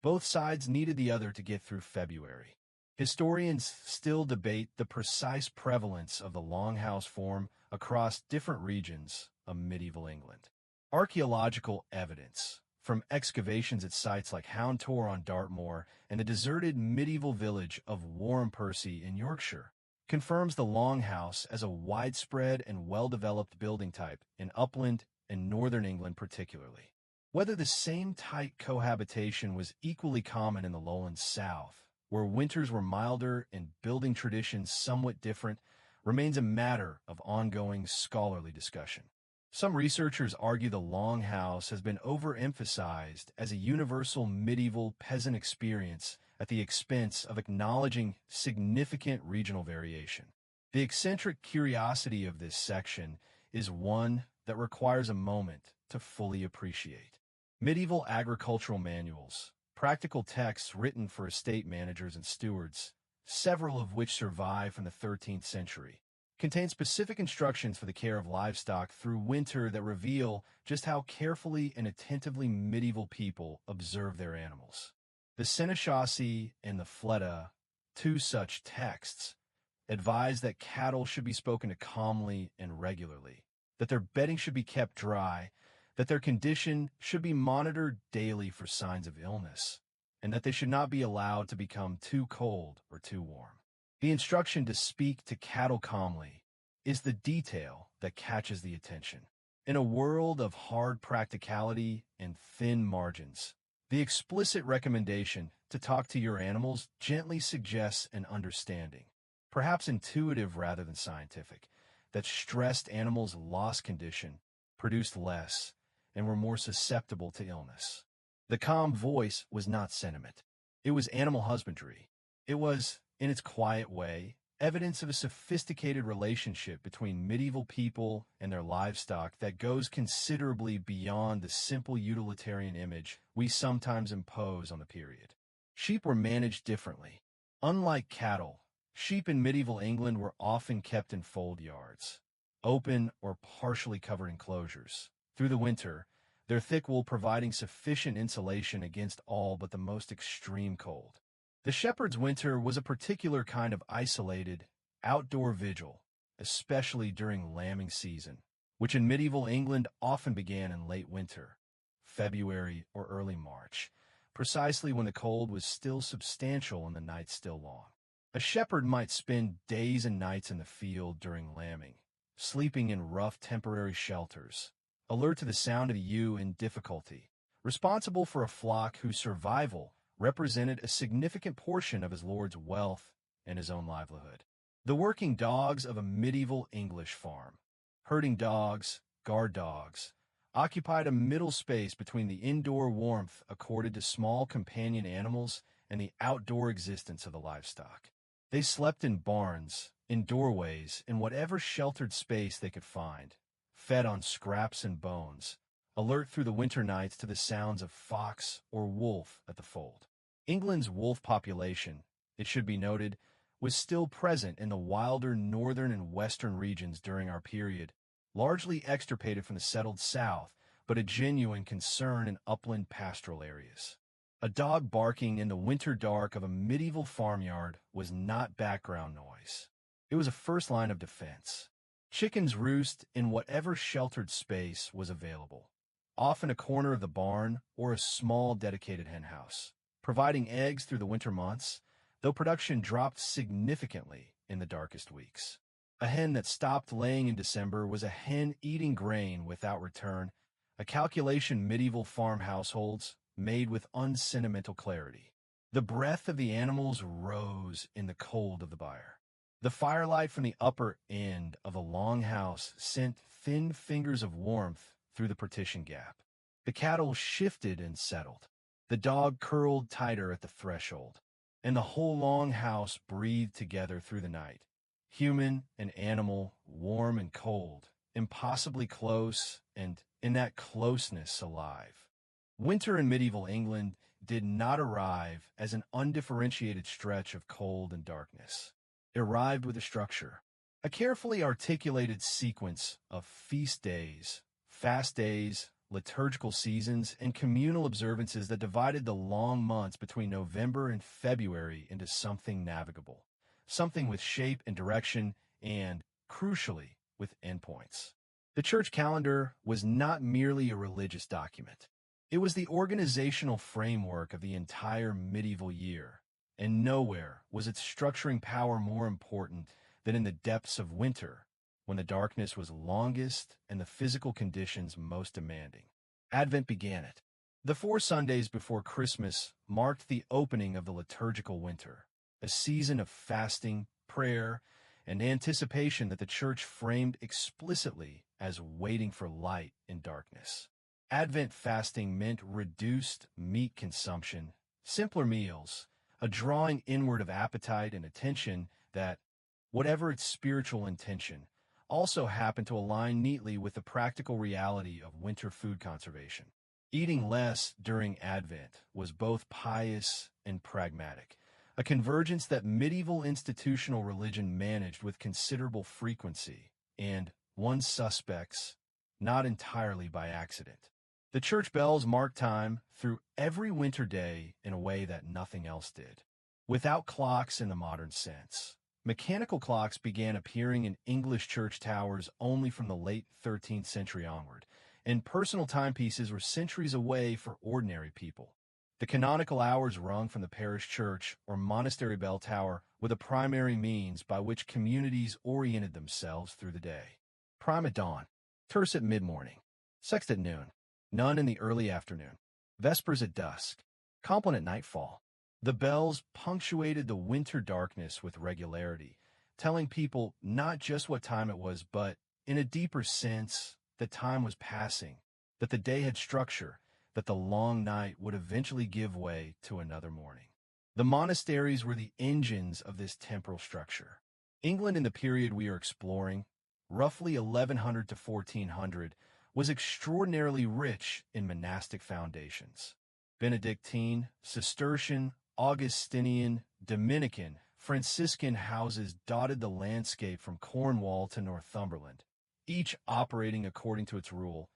A: Both sides needed the other to get through February. Historians still debate the precise prevalence of the longhouse form across different regions of medieval England. Archaeological evidence, from excavations at sites like Hound Tor on Dartmoor and the deserted medieval village of Warren-Percy in Yorkshire, confirms the longhouse as a widespread and well-developed building type in upland and northern England particularly. Whether the same type cohabitation was equally common in the lowland south, where winters were milder and building traditions somewhat different, remains a matter of ongoing scholarly discussion. Some researchers argue the longhouse has been overemphasized as a universal medieval peasant experience at the expense of acknowledging significant regional variation. The eccentric curiosity of this section is one that requires a moment to fully appreciate. Medieval agricultural manuals, practical texts written for estate managers and stewards, several of which survive from the 13th century, contain specific instructions for the care of livestock through winter that reveal just how carefully and attentively medieval people observed their animals. The Seneschalcy and the Fleta, two such texts, advise that cattle should be spoken to calmly and regularly, that their bedding should be kept dry, that their condition should be monitored daily for signs of illness, and that they should not be allowed to become too cold or too warm. The instruction to speak to cattle calmly is the detail that catches the attention. In a world of hard practicality and thin margins, the explicit recommendation to talk to your animals gently suggests an understanding, perhaps intuitive rather than scientific, that stressed animals' lost condition produced less and were more susceptible to illness. The calm voice was not sentiment. It was animal husbandry. It was, in its quiet way, evidence of a sophisticated relationship between medieval people and their livestock that goes considerably beyond the simple utilitarian image we sometimes impose on the period. Sheep were managed differently. Unlike cattle, sheep in medieval England were often kept in fold yards, open or partially covered enclosures. Through the winter, their thick wool providing sufficient insulation against all but the most extreme cold. The shepherd's winter was a particular kind of isolated, outdoor vigil, especially during lambing season, which in medieval England often began in late winter, February or early March, precisely when the cold was still substantial and the nights still long. A shepherd might spend days and nights in the field during lambing, sleeping in rough temporary shelters, alert to the sound of the ewe in difficulty, responsible for a flock whose survival represented a significant portion of his lord's wealth and his own livelihood. The working dogs of a medieval English farm, herding dogs, guard dogs, occupied a middle space between the indoor warmth accorded to small companion animals and the outdoor existence of the livestock. They slept in barns, in doorways, in whatever sheltered space they could find, fed on scraps and bones, alert through the winter nights to the sounds of fox or wolf at the fold. England's wolf population, it should be noted, was still present in the wilder northern and western regions during our period, largely extirpated from the settled south, but a genuine concern in upland pastoral areas. A dog barking in the winter dark of a medieval farmyard was not background noise. It was a first line of defense. Chickens roost in whatever sheltered space was available, often a corner of the barn or a small dedicated henhouse, providing eggs through the winter months, though production dropped significantly in the darkest weeks. A hen that stopped laying in December was a hen eating grain without return, a calculation medieval farm households made with unsentimental clarity. The breath of the animals rose in the cold of the byre. The firelight from the upper end of the long house sent thin fingers of warmth through the partition gap. The cattle shifted and settled. The dog curled tighter at the threshold, and the whole long house breathed together through the night. Human and animal, warm and cold, impossibly close, and in that closeness alive. Winter in medieval England did not arrive as an undifferentiated stretch of cold and darkness. It arrived with a structure, a carefully articulated sequence of feast days, fast days, liturgical seasons, and communal observances that divided the long months between November and February into something navigable, something with shape and direction, and, crucially, with endpoints. The church calendar was not merely a religious document. It was the organizational framework of the entire medieval year, and nowhere was its structuring power more important than in the depths of winter, when the darkness was longest and the physical conditions most demanding. Advent began it. The 4 Sundays before Christmas marked the opening of the liturgical winter, a season of fasting, prayer, and anticipation that the Church framed explicitly as waiting for light in darkness. Advent fasting meant reduced meat consumption, simpler meals, a drawing inward of appetite and attention that, whatever its spiritual intention, also happened to align neatly with the practical reality of winter food conservation. Eating less during Advent was both pious and pragmatic, a convergence that medieval institutional religion managed with considerable frequency, and, one suspects, not entirely by accident. The church bells marked time through every winter day in a way that nothing else did. Without clocks in the modern sense, mechanical clocks began appearing in English church towers only from the late 13th century onward, and personal timepieces were centuries away for ordinary people. The canonical hours rung from the parish church or monastery bell tower were the primary means by which communities oriented themselves through the day. Prime at dawn, terce at mid-morning, sext at noon, none in the early afternoon, vespers at dusk, compline at nightfall. The bells punctuated the winter darkness with regularity, telling people not just what time it was, but, in a deeper sense, that time was passing, that the day had structure, that the long night would eventually give way to another morning. The monasteries were the engines of this temporal structure. England in the period we are exploring, roughly 1100 to 1400, was extraordinarily rich in monastic foundations. Benedictine, Cistercian, Augustinian, Dominican, Franciscan houses dotted the landscape from Cornwall to Northumberland, each operating according to its rule,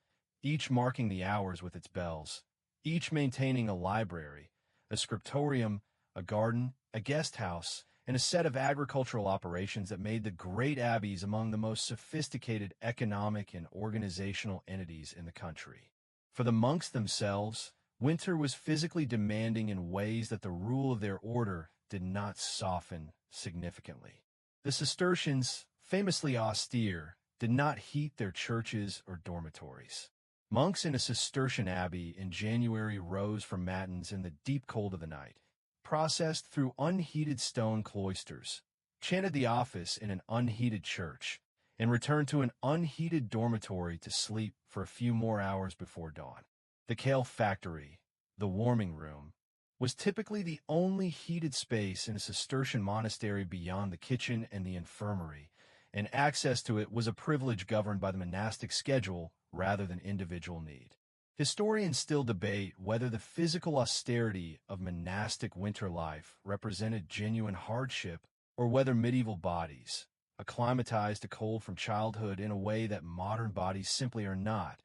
A: each marking the hours with its bells, each maintaining a library, a scriptorium, a garden, a guest house, and a set of agricultural operations that made the great abbeys among the most sophisticated economic and organizational entities in the country. For the monks themselves, winter was physically demanding in ways that the rule of their order did not soften significantly. The Cistercians, famously austere, did not heat their churches or dormitories. Monks in a Cistercian abbey in January rose from matins in the deep cold of the night, processed through unheated stone cloisters, chanted the office in an unheated church, and returned to an unheated dormitory to sleep for a few more hours before dawn. The kale factory, the warming room, was typically the only heated space in a Cistercian monastery beyond the kitchen and the infirmary, and access to it was a privilege governed by the monastic schedule rather than individual need. Historians still debate whether the physical austerity of monastic winter life represented genuine hardship or whether medieval bodies, acclimatized to cold from childhood in a way that modern bodies simply are not,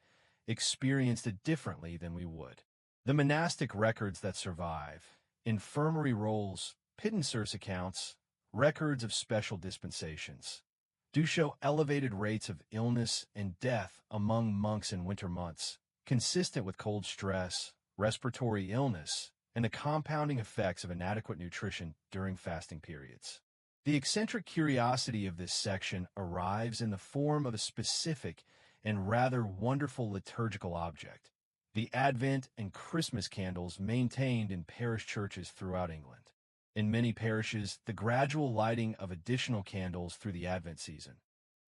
A: experienced it differently than we would. The monastic records that survive, infirmary rolls, pittensource accounts, records of special dispensations, do show elevated rates of illness and death among monks in winter months, consistent with cold stress, respiratory illness, and the compounding effects of inadequate nutrition during fasting periods. The eccentric curiosity of this section arrives in the form of a specific and rather wonderful liturgical object, the Advent and Christmas candles maintained in parish churches throughout England. In many parishes, the gradual lighting of additional candles through the Advent season,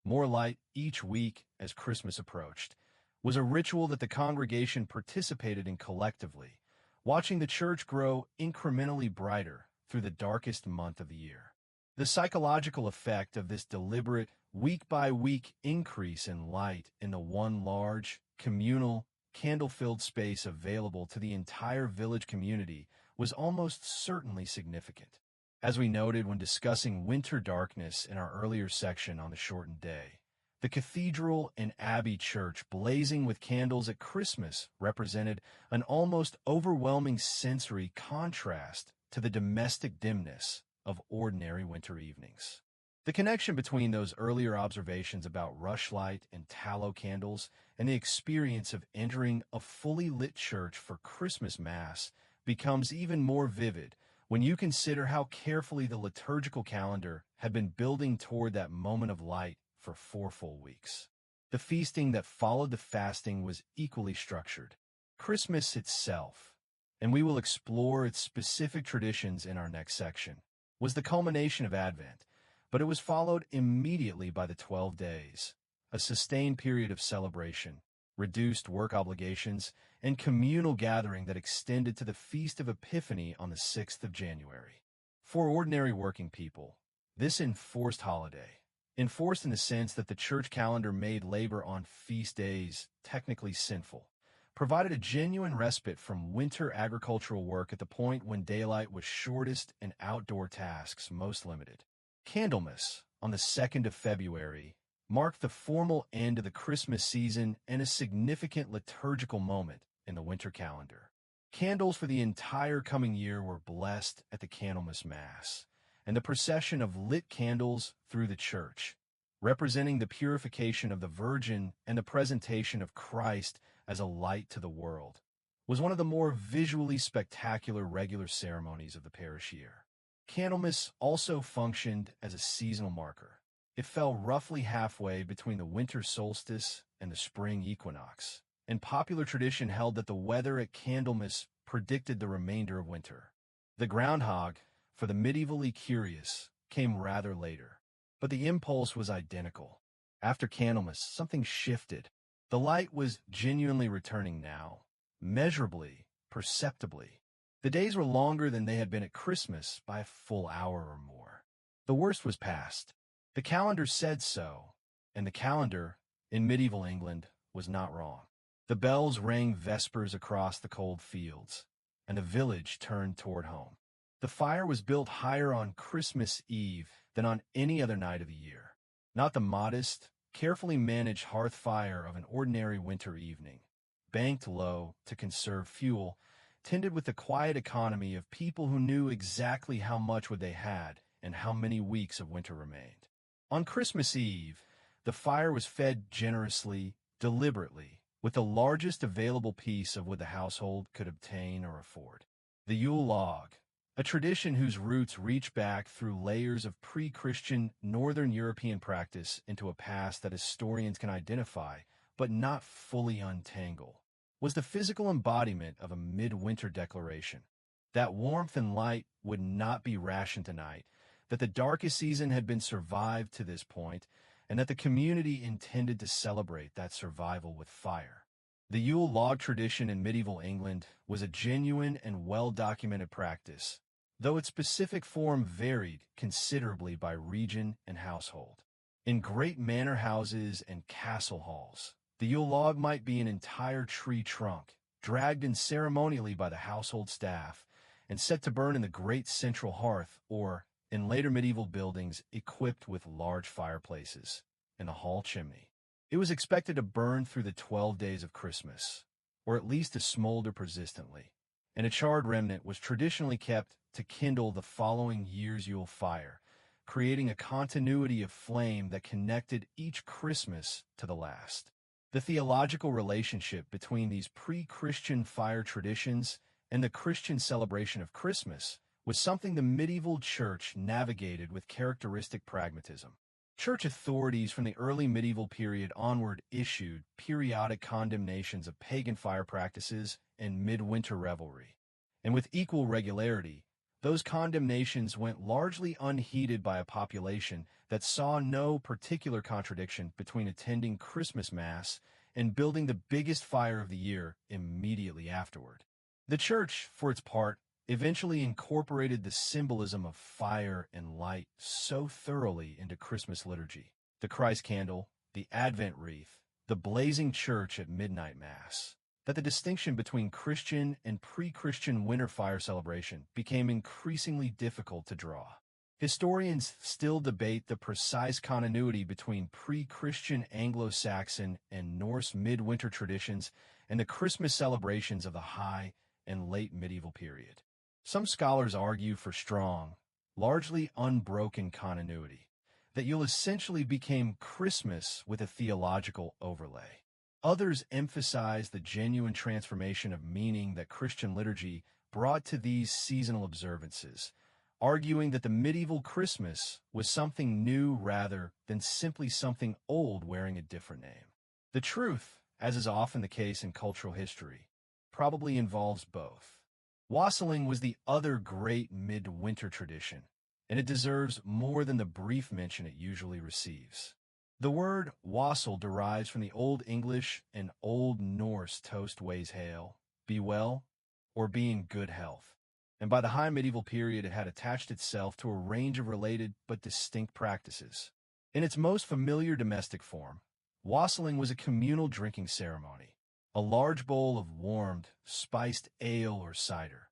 A: more light each week as Christmas approached, was a ritual that the congregation participated in collectively, watching the church grow incrementally brighter through the darkest month of the year. The psychological effect of this deliberate, week-by-week increase in light in the one large, communal, candle-filled space available to the entire village community was almost certainly significant. As we noted when discussing winter darkness in our earlier section on the shortened day, the cathedral and abbey church blazing with candles at Christmas represented an almost overwhelming sensory contrast to the domestic dimness of ordinary winter evenings. The connection between those earlier observations about rushlight and tallow candles and the experience of entering a fully lit church for Christmas Mass becomes even more vivid when you consider how carefully the liturgical calendar had been building toward that moment of light for 4 full weeks. The feasting that followed the fasting was equally structured. Christmas itself, and we will explore its specific traditions in our next section, was the culmination of Advent, but it was followed immediately by the 12 days, a sustained period of celebration, reduced work obligations, and communal gathering that extended to the Feast of Epiphany on the 6th of January. For ordinary working people, this enforced holiday, enforced in the sense that the church calendar made labor on feast days technically sinful, provided a genuine respite from winter agricultural work at the point when daylight was shortest and outdoor tasks most limited. Candlemas, on the 2nd of February, marked the formal end of the Christmas season and a significant liturgical moment in the winter calendar. Candles for the entire coming year were blessed at the Candlemas Mass, and the procession of lit candles through the church, representing the purification of the Virgin and the presentation of Christ as a light to the world, was one of the more visually spectacular regular ceremonies of the parish year. Candlemas also functioned as a seasonal marker. It fell roughly halfway between the winter solstice and the spring equinox, and popular tradition held that the weather at Candlemas predicted the remainder of winter. The groundhog, for the medievally curious, came rather later, but the impulse was identical. After Candlemas, something shifted. The light was genuinely returning now, measurably, perceptibly. The days were longer than they had been at Christmas by a full hour or more. The worst was past. The calendar said so, and the calendar, in medieval England, was not wrong. The bells rang vespers across the cold fields, and the village turned toward home. The fire was built higher on Christmas Eve than on any other night of the year. Not the modest, carefully managed hearth fire of an ordinary winter evening, banked low to conserve fuel, tended with the quiet economy of people who knew exactly how much wood they had and how many weeks of winter remained. On Christmas Eve, the fire was fed generously, deliberately, with the largest available piece of wood the household could obtain or afford. The Yule log, a tradition whose roots reach back through layers of pre-Christian Northern European practice into a past that historians can identify, but not fully untangle, was the physical embodiment of a midwinter declaration. That warmth and light would not be rationed tonight, that the darkest season had been survived to this point, and that the community intended to celebrate that survival with fire. The Yule log tradition in medieval England was a genuine and well-documented practice, though its specific form varied considerably by region and household. In great manor houses and castle halls, the Yule log might be an entire tree trunk, dragged in ceremonially by the household staff, and set to burn in the great central hearth, or, in later medieval buildings, equipped with large fireplaces, in the hall chimney. It was expected to burn through the 12 days of Christmas, or at least to smolder persistently, and a charred remnant was traditionally kept to kindle the following year's Yule fire, creating a continuity of flame that connected each Christmas to the last. The theological relationship between these pre-Christian fire traditions and the Christian celebration of Christmas was something the medieval church navigated with characteristic pragmatism. Church authorities from the early medieval period onward issued periodic condemnations of pagan fire practices and midwinter revelry, and with equal regularity, those condemnations went largely unheeded by a population that saw no particular contradiction between attending Christmas Mass and building the biggest fire of the year immediately afterward. The church, for its part, eventually incorporated the symbolism of fire and light so thoroughly into Christmas liturgy. The Christ candle, the Advent wreath, the blazing church at midnight Mass, that the distinction between Christian and pre-Christian winter fire celebration became increasingly difficult to draw. Historians still debate the precise continuity between pre-Christian Anglo-Saxon and Norse midwinter traditions and the Christmas celebrations of the high and late medieval period. Some scholars argue for strong, largely unbroken continuity, that Yule essentially became Christmas with a theological overlay. Others emphasize the genuine transformation of meaning that Christian liturgy brought to these seasonal observances, arguing that the medieval Christmas was something new rather than simply something old wearing a different name. The truth, as is often the case in cultural history, probably involves both. Wassailing was the other great midwinter tradition, and it deserves more than the brief mention it usually receives. The word wassail derives from the Old English and Old Norse toast ways hail, be well, or be in good health, and by the High Medieval period it had attached itself to a range of related but distinct practices. In its most familiar domestic form, wassailing was a communal drinking ceremony, a large bowl of warmed, spiced ale or cider.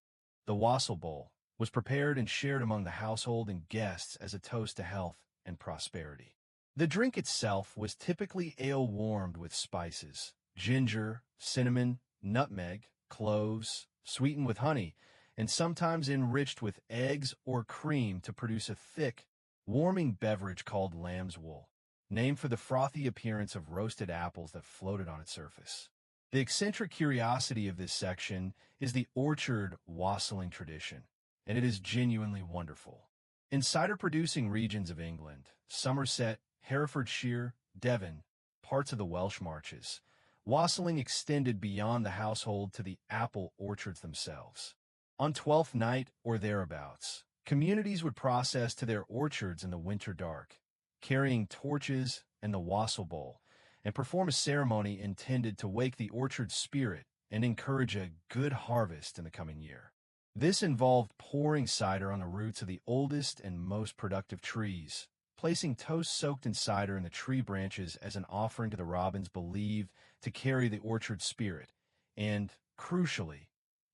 A: The wassail bowl was prepared and shared among the household and guests as a toast to health and prosperity. The drink itself was typically ale warmed with spices, ginger, cinnamon, nutmeg, cloves, sweetened with honey, and sometimes enriched with eggs or cream to produce a thick, warming beverage called lamb's wool, named for the frothy appearance of roasted apples that floated on its surface. The eccentric curiosity of this section is the orchard wassailing tradition, and it is genuinely wonderful. In cider-producing regions of England, Somerset, Herefordshire, Devon, parts of the Welsh Marches, wassailing extended beyond the household to the apple orchards themselves. On Twelfth Night or thereabouts, communities would process to their orchards in the winter dark, carrying torches and the wassail bowl, and perform a ceremony intended to wake the orchard spirit and encourage a good harvest in the coming year. This involved pouring cider on the roots of the oldest and most productive trees, placing toast soaked in cider in the tree branches as an offering to the robins believed to carry the orchard spirit, and, crucially,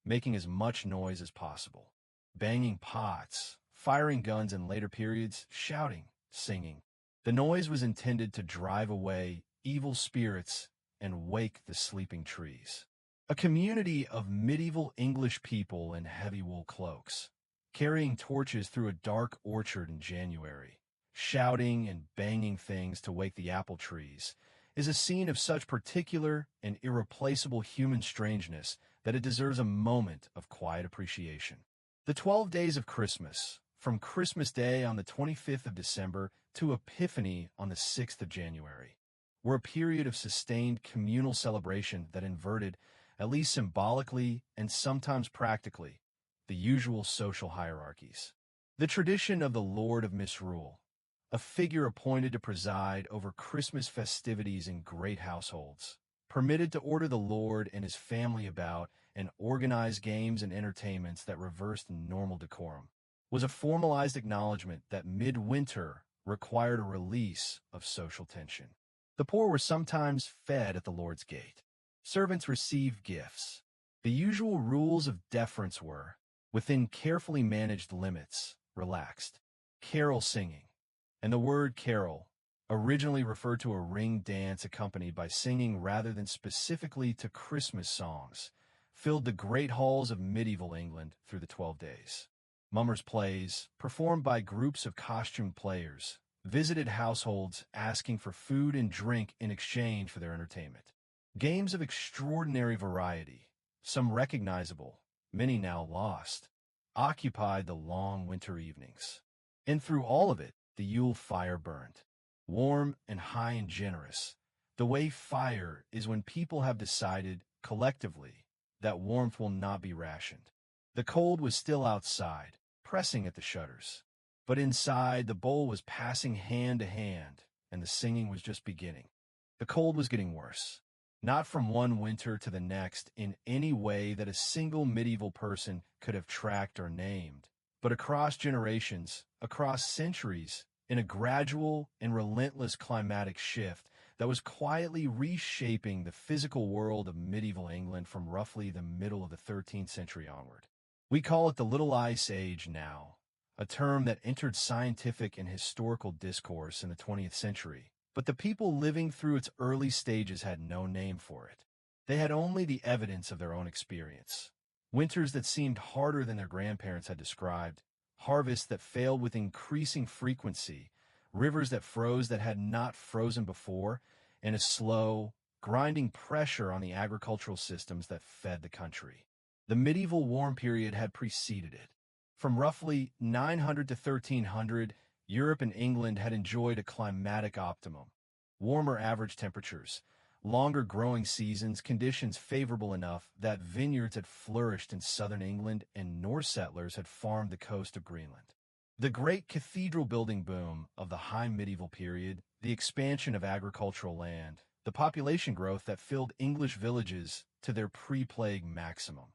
A: making as much noise as possible. Banging pots, firing guns in later periods, shouting, singing. The noise was intended to drive away evil spirits and wake the sleeping trees. A community of medieval English people in heavy wool cloaks, carrying torches through a dark orchard in January, shouting and banging things to wake the apple trees, is a scene of such particular and irreplaceable human strangeness that it deserves a moment of quiet appreciation. The 12 days of Christmas, from Christmas Day on the 25th of December to Epiphany on the 6th of January, were a period of sustained communal celebration that inverted, at least symbolically and sometimes practically, the usual social hierarchies. The tradition of the Lord of Misrule, a figure appointed to preside over Christmas festivities in great households, permitted to order the Lord and his family about and organize games and entertainments that reversed normal decorum, was a formalized acknowledgement that Midwinter required a release of social tension. The poor were sometimes fed at the Lord's gate. Servants received gifts. The usual rules of deference were, within carefully managed limits, relaxed. Carol singing, and the word carol originally referred to a ring dance accompanied by singing rather than specifically to Christmas songs, filled the great halls of medieval England through the 12 days. Mummers' plays, performed by groups of costumed players, visited households asking for food and drink in exchange for their entertainment. Games of extraordinary variety, some recognizable, many now lost, occupied the long winter evenings. And through all of it, the Yule fire burned, warm and high and generous, the way fire is when people have decided, collectively, that warmth will not be rationed. The cold was still outside, pressing at the shutters. But inside, the bowl was passing hand to hand, and the singing was just beginning. The cold was getting worse, not from one winter to the next in any way that a single medieval person could have tracked or named, but across generations, across centuries, in a gradual and relentless climatic shift that was quietly reshaping the physical world of medieval England from roughly the middle of the 13th century onward. We call it the Little Ice Age now, a term that entered scientific and historical discourse in the 20th century, but the people living through its early stages had no name for it. They had only the evidence of their own experience. Winters that seemed harder than their grandparents had described, harvests that failed with increasing frequency, rivers that froze that had not frozen before, and a slow, grinding pressure on the agricultural systems that fed the country. The medieval warm period had preceded it. From roughly 900 to 1300, Europe and England had enjoyed a climatic optimum. Warmer average temperatures, longer growing seasons, conditions favorable enough that vineyards had flourished in southern England and Norse settlers had farmed the coast of Greenland. The great cathedral-building boom of the high medieval period, the expansion of agricultural land, the population growth that filled English villages to their pre-plague maximum.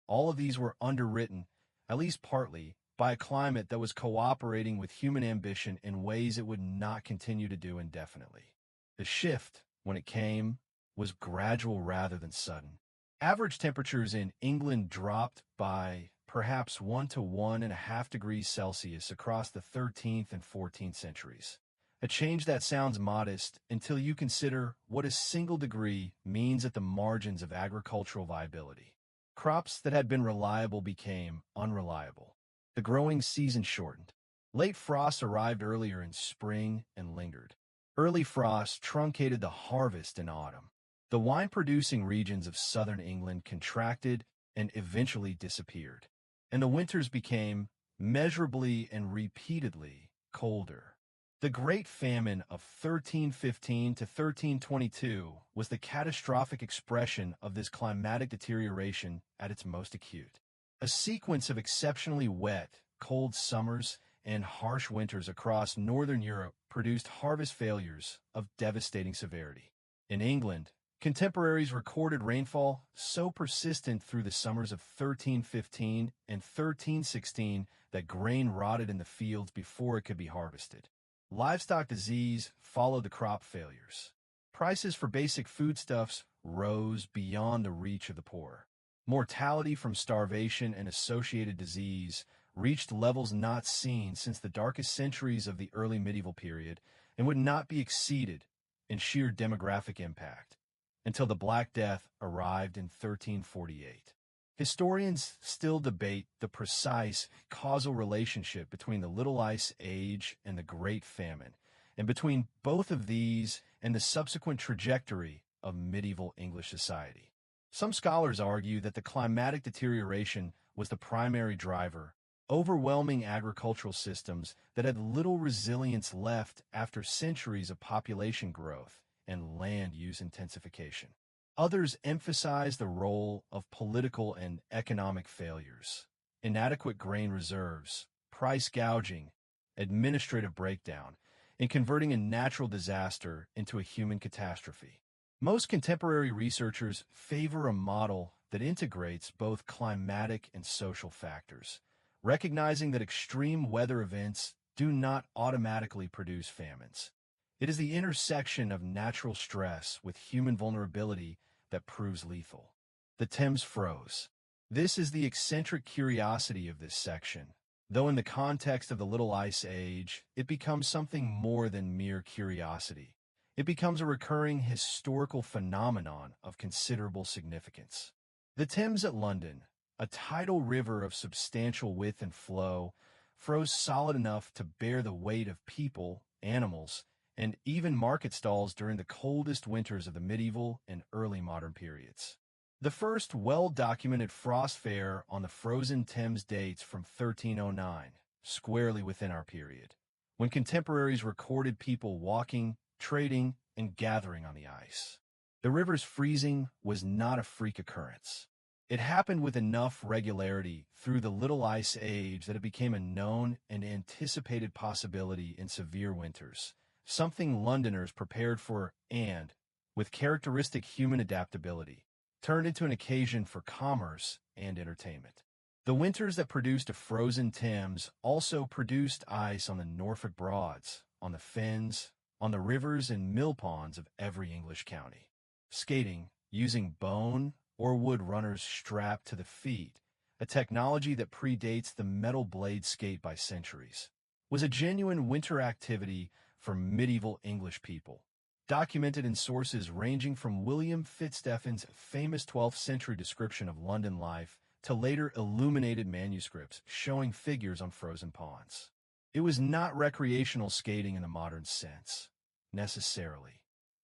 A: All of these were underwritten, at least partly, by a climate that was cooperating with human ambition in ways it would not continue to do indefinitely. The shift, when it came, was gradual rather than sudden. Average temperatures in England dropped by perhaps 1 to 1.5 degrees Celsius across the 13th and 14th centuries. A change that sounds modest until you consider what a single degree means at the margins of agricultural viability. Crops that had been reliable became unreliable. The growing season shortened. Late frosts arrived earlier in spring and lingered. Early frosts truncated the harvest in autumn. The wine-producing regions of southern England contracted and eventually disappeared, and the winters became measurably and repeatedly colder. The Great Famine of 1315 to 1322 was the catastrophic expression of this climatic deterioration at its most acute. A sequence of exceptionally wet, cold summers and harsh winters across northern Europe produced harvest failures of devastating severity. In England, contemporaries recorded rainfall so persistent through the summers of 1315 and 1316 that grain rotted in the fields before it could be harvested. Livestock disease followed the crop failures. Prices for basic foodstuffs rose beyond the reach of the poor. Mortality from starvation and associated disease reached levels not seen since the darkest centuries of the early medieval period and would not be exceeded in sheer demographic impact until the Black Death arrived in 1348. Historians still debate the precise causal relationship between the Little Ice Age and the Great Famine, and between both of these and the subsequent trajectory of medieval English society. Some scholars argue that the climatic deterioration was the primary driver, overwhelming agricultural systems that had little resilience left after centuries of population growth and land use intensification. Others emphasize the role of political and economic failures, inadequate grain reserves, price gouging, administrative breakdown, in converting a natural disaster into a human catastrophe. Most contemporary researchers favor a model that integrates both climatic and social factors, recognizing that extreme weather events do not automatically produce famines. It is the intersection of natural stress with human vulnerability that proves lethal. The Thames froze. This is the eccentric curiosity of this section, though in the context of the Little Ice Age, it becomes something more than mere curiosity. It becomes a recurring historical phenomenon of considerable significance. The Thames at London, a tidal river of substantial width and flow, froze solid enough to bear the weight of people, animals, and even market stalls during the coldest winters of the medieval and early modern periods. The first well-documented frost fair on the frozen Thames dates from 1309, squarely within our period, when contemporaries recorded people walking, trading, and gathering on the ice. The river's freezing was not a freak occurrence. It happened with enough regularity through the Little Ice Age that it became a known and anticipated possibility in severe winters, something Londoners prepared for and, with characteristic human adaptability, turned into an occasion for commerce and entertainment. The winters that produced a frozen Thames also produced ice on the Norfolk Broads, on the fens, on the rivers and mill ponds of every English county. Skating, using bone or wood runners strapped to the feet, a technology that predates the metal blade skate by centuries, was a genuine winter activity for medieval English people, documented in sources ranging from William Fitzstephen's famous 12th century description of London life to later illuminated manuscripts showing figures on frozen ponds. It was not recreational skating in the modern sense, necessarily.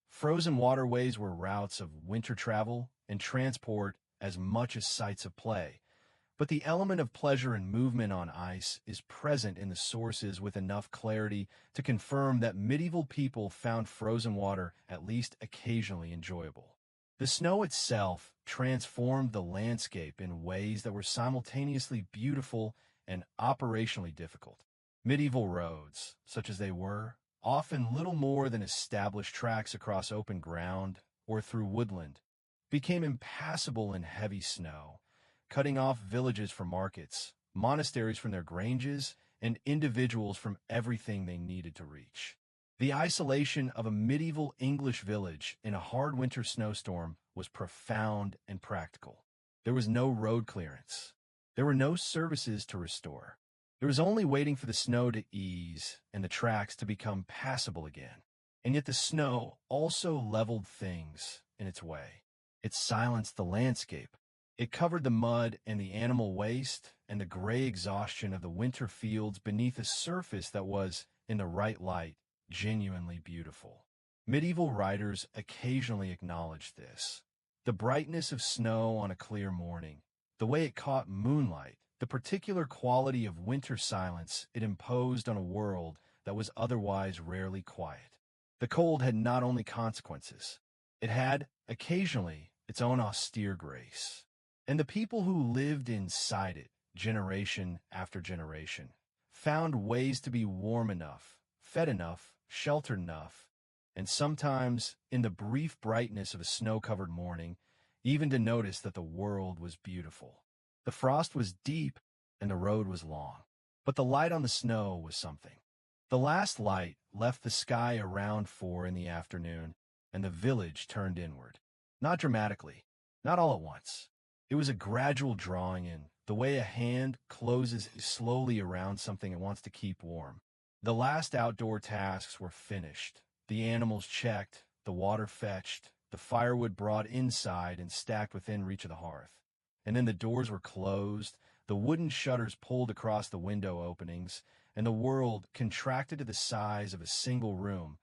A: Frozen waterways were routes of winter travel and transport as much as sites of play, but the element of pleasure and movement on ice is present in the sources with enough clarity to confirm that medieval people found frozen water at least occasionally enjoyable. The snow itself transformed the landscape in ways that were simultaneously beautiful and operationally difficult. Medieval roads, such as they were, often little more than established tracks across open ground or through woodland, became impassable in heavy snow, cutting off villages from markets, monasteries from their granges, and individuals from everything they needed to reach. The isolation of a medieval English village in a hard winter snowstorm was profound and practical. There was no road clearance. There were no services to restore. It was only waiting for the snow to ease and the tracks to become passable again. And yet the snow also leveled things in its way. It silenced the landscape. It covered the mud and the animal waste and the gray exhaustion of the winter fields beneath a surface that was, in the right light, genuinely beautiful. Medieval writers occasionally acknowledged this. The brightness of snow on a clear morning, the way it caught moonlight, the particular quality of winter silence it imposed on a world that was otherwise rarely quiet. The cold had not only consequences, it had, occasionally, its own austere grace. And the people who lived inside it, generation after generation, found ways to be warm enough, fed enough, sheltered enough, and sometimes, in the brief brightness of a snow-covered morning, even to notice that the world was beautiful. The frost was deep, and the road was long. But the light on the snow was something. The last light left the sky around 4 in the afternoon, and the village turned inward. Not dramatically, not all at once. It was a gradual drawing in, the way a hand closes slowly around something it wants to keep warm. The last outdoor tasks were finished. The animals checked, the water fetched, the firewood brought inside and stacked within reach of the hearth. And then the doors were closed, the wooden shutters pulled across the window openings, and the world contracted to the size of a single room,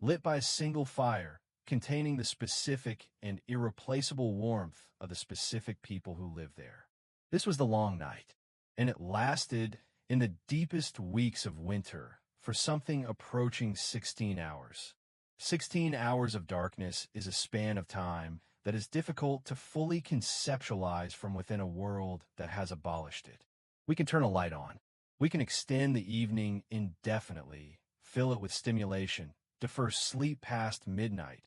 A: lit by a single fire, containing the specific and irreplaceable warmth of the specific people who lived there. This was the long night, and it lasted, in the deepest weeks of winter, for something approaching 16 hours. 16 hours of darkness is a span of time that is difficult to fully conceptualize from within a world that has abolished it. We can turn a light on. We can extend the evening indefinitely, fill it with stimulation, defer sleep past midnight,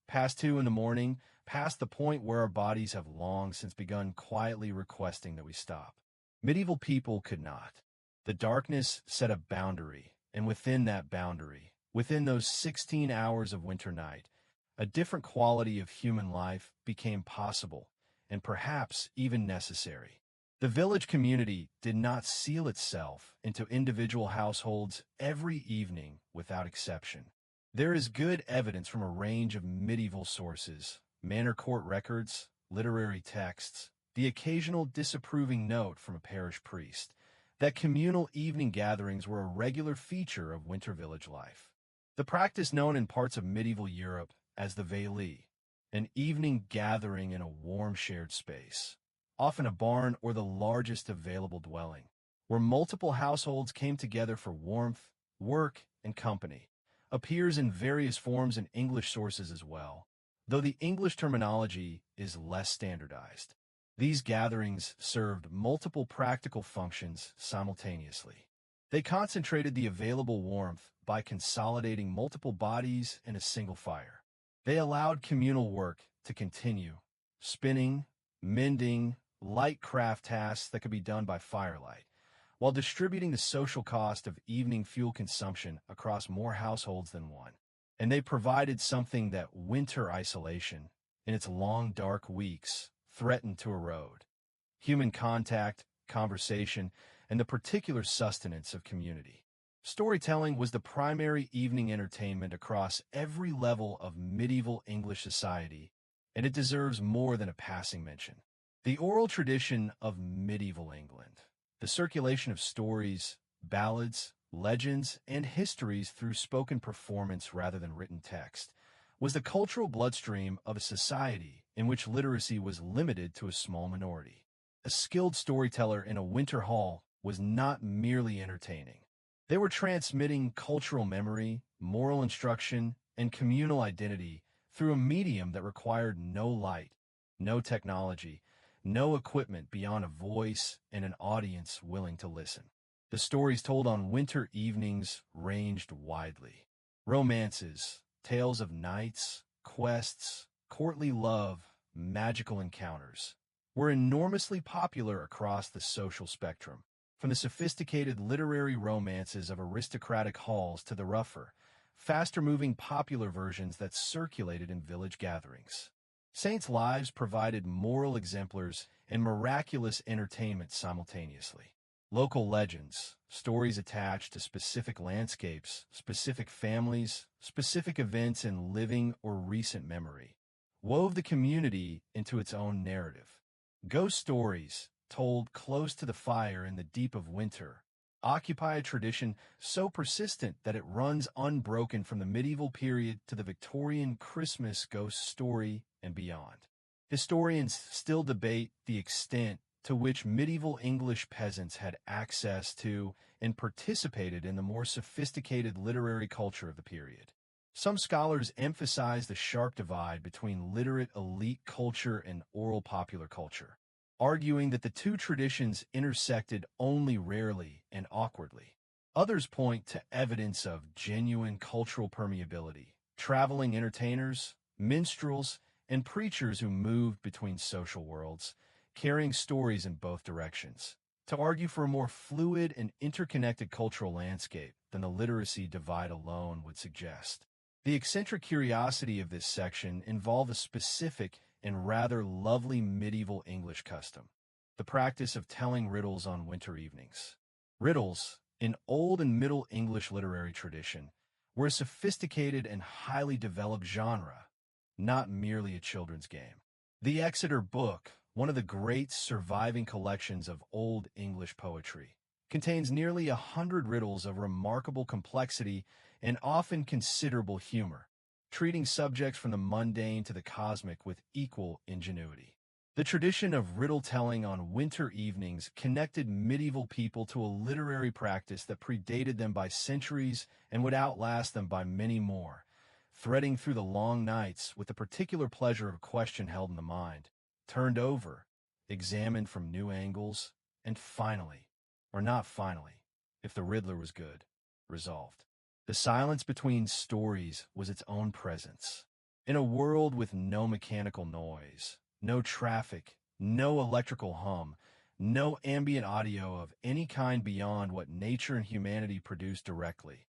A: past 2 in the morning, past the point where our bodies have long since begun quietly requesting that we stop. Medieval people could not. The darkness set a boundary, and within that boundary, within those 16 hours of winter night, a different quality of human life became possible, and perhaps even necessary. The village community did not seal itself into individual households every evening without exception. There is good evidence from a range of medieval sources, manor court records, literary texts, the occasional disapproving note from a parish priest, that communal evening gatherings were a regular feature of winter village life. The practice known in parts of medieval Europe as the Veillée, an evening gathering in a warm shared space, often a barn or the largest available dwelling, where multiple households came together for warmth, work, and company, appears in various forms in English sources as well, though the English terminology is less standardized. These gatherings served multiple practical functions simultaneously. They concentrated the available warmth by consolidating multiple bodies in a single fire. They allowed communal work to continue, spinning, mending, light craft tasks that could be done by firelight, while distributing the social cost of evening fuel consumption across more households than one. And they provided something that winter isolation, in its long dark weeks, threatened to erode: human contact, conversation, and the particular sustenance of community. Storytelling was the primary evening entertainment across every level of medieval English society, and it deserves more than a passing mention. The oral tradition of medieval England, the circulation of stories, ballads, legends, and histories through spoken performance rather than written text, was the cultural bloodstream of a society in which literacy was limited to a small minority. A skilled storyteller in a winter hall was not merely entertaining. They were transmitting cultural memory, moral instruction, and communal identity through a medium that required no light, no technology, no equipment beyond a voice and an audience willing to listen. The stories told on winter evenings ranged widely. Romances, tales of knights, quests, courtly love, magical encounters were enormously popular across the social spectrum, from the sophisticated literary romances of aristocratic halls to the rougher, faster-moving popular versions that circulated in village gatherings. Saints' lives provided moral exemplars and miraculous entertainment simultaneously. Local legends, stories attached to specific landscapes, specific families, specific events in living or recent memory, wove the community into its own narrative. Ghost stories, told close to the fire in the deep of winter, occupy a tradition so persistent that it runs unbroken from the medieval period to the Victorian Christmas ghost story and beyond. Historians still debate the extent to which medieval English peasants had access to and participated in the more sophisticated literary culture of the period. Some scholars emphasize the sharp divide between literate elite culture and oral popular culture, arguing that the two traditions intersected only rarely and awkwardly. Others point to evidence of genuine cultural permeability, traveling entertainers, minstrels, and preachers who moved between social worlds, carrying stories in both directions, to argue for a more fluid and interconnected cultural landscape than the literacy divide alone would suggest. The eccentric curiosity of this section involved a specific and rather lovely medieval English custom, the practice of telling riddles on winter evenings. Riddles, in Old and Middle English literary tradition, were a sophisticated and highly developed genre, not merely a children's game. The Exeter Book, one of the great surviving collections of Old English poetry, contains nearly 100 riddles of remarkable complexity and often considerable humor, treating subjects from the mundane to the cosmic with equal ingenuity. The tradition of riddle-telling on winter evenings connected medieval people to a literary practice that predated them by centuries and would outlast them by many more, threading through the long nights with the particular pleasure of a question held in the mind, turned over, examined from new angles, and finally, or not finally, if the riddler was good, resolved. The silence between stories was its own presence. In a world with no mechanical noise, no traffic, no electrical hum, no ambient audio of any kind beyond what nature and humanity produced directly,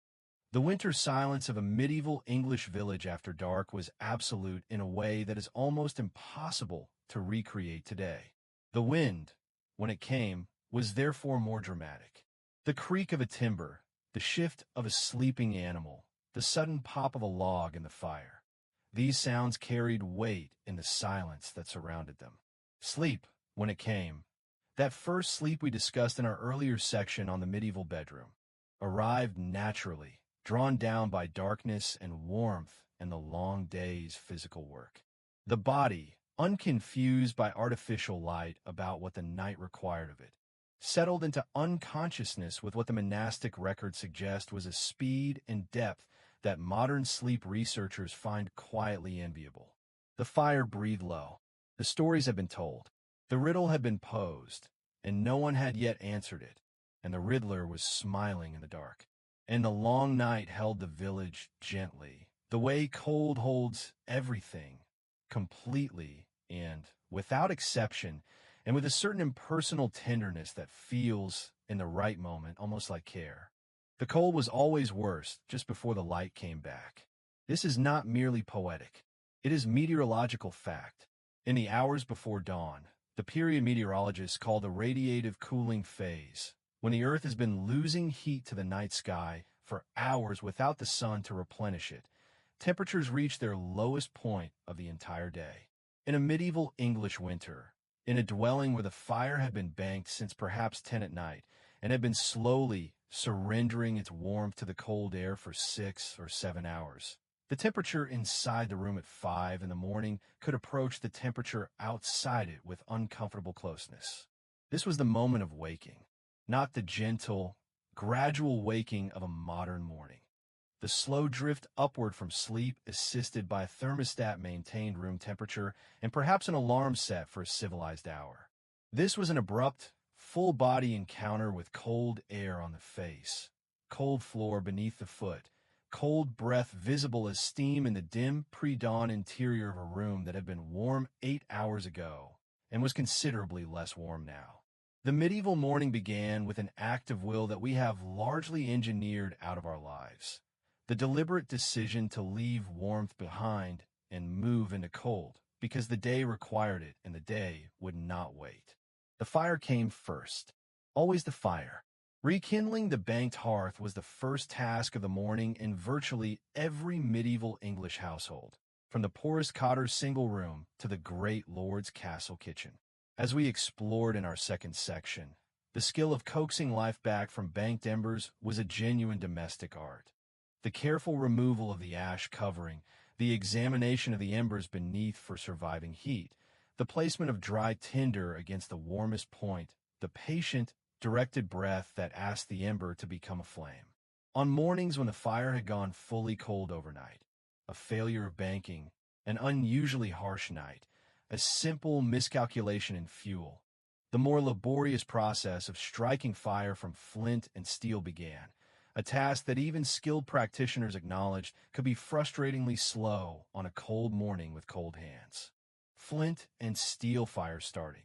A: the winter silence of a medieval English village after dark was absolute in a way that is almost impossible to recreate today. The wind, when it came, was therefore more dramatic. The creak of a timber, the shift of a sleeping animal, the sudden pop of a log in the fire. These sounds carried weight in the silence that surrounded them. Sleep, when it came, that first sleep we discussed in our earlier section on the medieval bedroom, arrived naturally, drawn down by darkness and warmth and the long day's physical work. The body, unconfused by artificial light about what the night required of it, settled into unconsciousness with what the monastic records suggest was a speed and depth that modern sleep researchers find quietly enviable. The fire breathed low. The stories had been told. The riddle had been posed, and no one had yet answered it, and the riddler was smiling in the dark. And the long night held the village gently, the way cold holds everything, completely and, without exception, and with a certain impersonal tenderness that feels, in the right moment, almost like care. The cold was always worse just before the light came back. This is not merely poetic. It is meteorological fact. In the hours before dawn, the period meteorologists call the radiative cooling phase, when the Earth has been losing heat to the night sky for hours without the sun to replenish it, temperatures reach their lowest point of the entire day. In a medieval English winter, in a dwelling where the fire had been banked since perhaps 10 at night, and had been slowly surrendering its warmth to the cold air for 6 or 7 hours, the temperature inside the room at 5 in the morning could approach the temperature outside it with uncomfortable closeness. This was the moment of waking, not the gentle, gradual waking of a modern morning. The slow drift upward from sleep assisted by a thermostat maintained room temperature and perhaps an alarm set for a civilized hour. This was an abrupt, full-body encounter with cold air on the face, cold floor beneath the foot, cold breath visible as steam in the dim pre-dawn interior of a room that had been warm 8 hours ago and was considerably less warm now. The medieval morning began with an act of will that we have largely engineered out of our lives. The deliberate decision to leave warmth behind and move into cold, because the day required it and the day would not wait. The fire came first. Always the fire. Rekindling the banked hearth was the first task of the morning in virtually every medieval English household, from the poorest cotter's single room to the great lord's castle kitchen. As we explored in our second section, the skill of coaxing life back from banked embers was a genuine domestic art. The careful removal of the ash covering, the examination of the embers beneath for surviving heat, the placement of dry tinder against the warmest point, the patient, directed breath that asked the ember to become a flame. On mornings when the fire had gone fully cold overnight, a failure of banking, an unusually harsh night, a simple miscalculation in fuel, the more laborious process of striking fire from flint and steel began, a task that even skilled practitioners acknowledged could be frustratingly slow on a cold morning with cold hands. Flint and steel fire starting,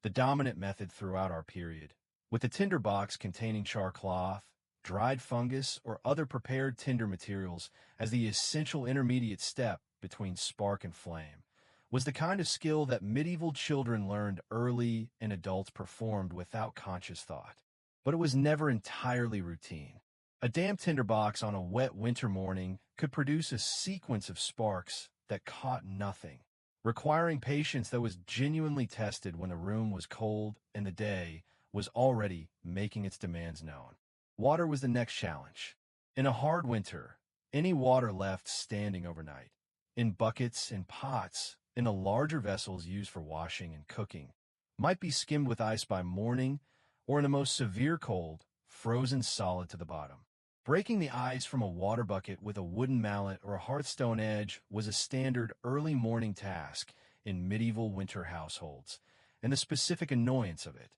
A: the dominant method throughout our period, with the tinder box containing char cloth, dried fungus, or other prepared tinder materials as the essential intermediate step between spark and flame, was the kind of skill that medieval children learned early and adults performed without conscious thought. But it was never entirely routine. A damp tinderbox on a wet winter morning could produce a sequence of sparks that caught nothing, requiring patience that was genuinely tested when the room was cold and the day was already making its demands known. Water was the next challenge. In a hard winter, any water left standing overnight, in buckets and pots, in the larger vessels used for washing and cooking, might be skimmed with ice by morning, or in the most severe cold, frozen solid to the bottom. Breaking the ice from a water bucket with a wooden mallet or a hearthstone edge was a standard early morning task in medieval winter households, and the specific annoyance of it.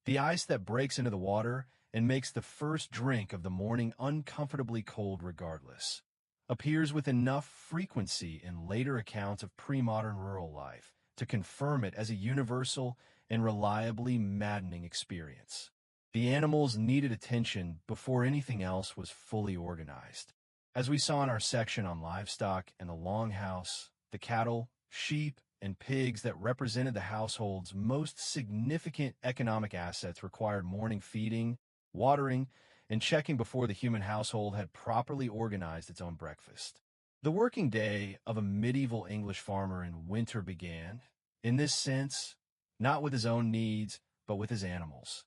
A: The ice that breaks into the water and makes the first drink of the morning uncomfortably cold regardless, appears with enough frequency in later accounts of pre-modern rural life to confirm it as a universal and reliably maddening experience. The animals needed attention before anything else was fully organized. As we saw in our section on livestock and the longhouse, the cattle, sheep, and pigs that represented the household's most significant economic assets required morning feeding, watering, and checking before the human household had properly organized its own breakfast. The working day of a medieval English farmer in winter began, in this sense, not with his own needs, but with his animals.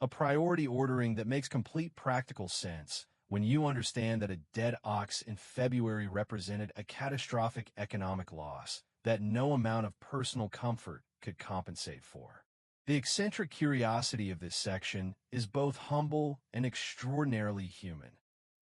A: A priority ordering that makes complete practical sense when you understand that a dead ox in February represented a catastrophic economic loss that no amount of personal comfort could compensate for. The eccentric curiosity of this section is both humble and extraordinarily human.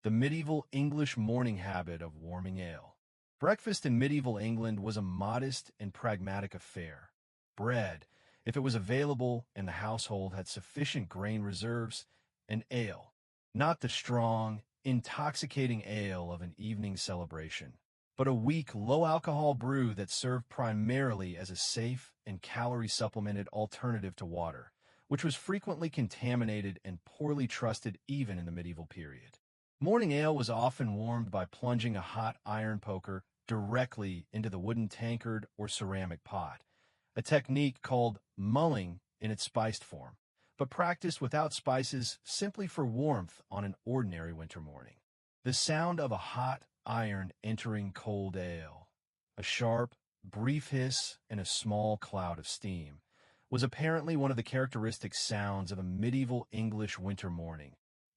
A: The medieval English morning habit of warming ale. Breakfast in medieval England was a modest and pragmatic affair. Bread, if it was available and the household had sufficient grain reserves, and ale, not the strong, intoxicating ale of an evening celebration, but a weak, low-alcohol brew that served primarily as a safe and calorie-supplemented alternative to water, which was frequently contaminated and poorly trusted even in the medieval period. Morning ale was often warmed by plunging a hot iron poker directly into the wooden tankard or ceramic pot, a technique called mulling in its spiced form, but practiced without spices simply for warmth on an ordinary winter morning. The sound of a hot iron entering cold ale, a sharp, brief hiss and a small cloud of steam, was apparently one of the characteristic sounds of a medieval English winter morning,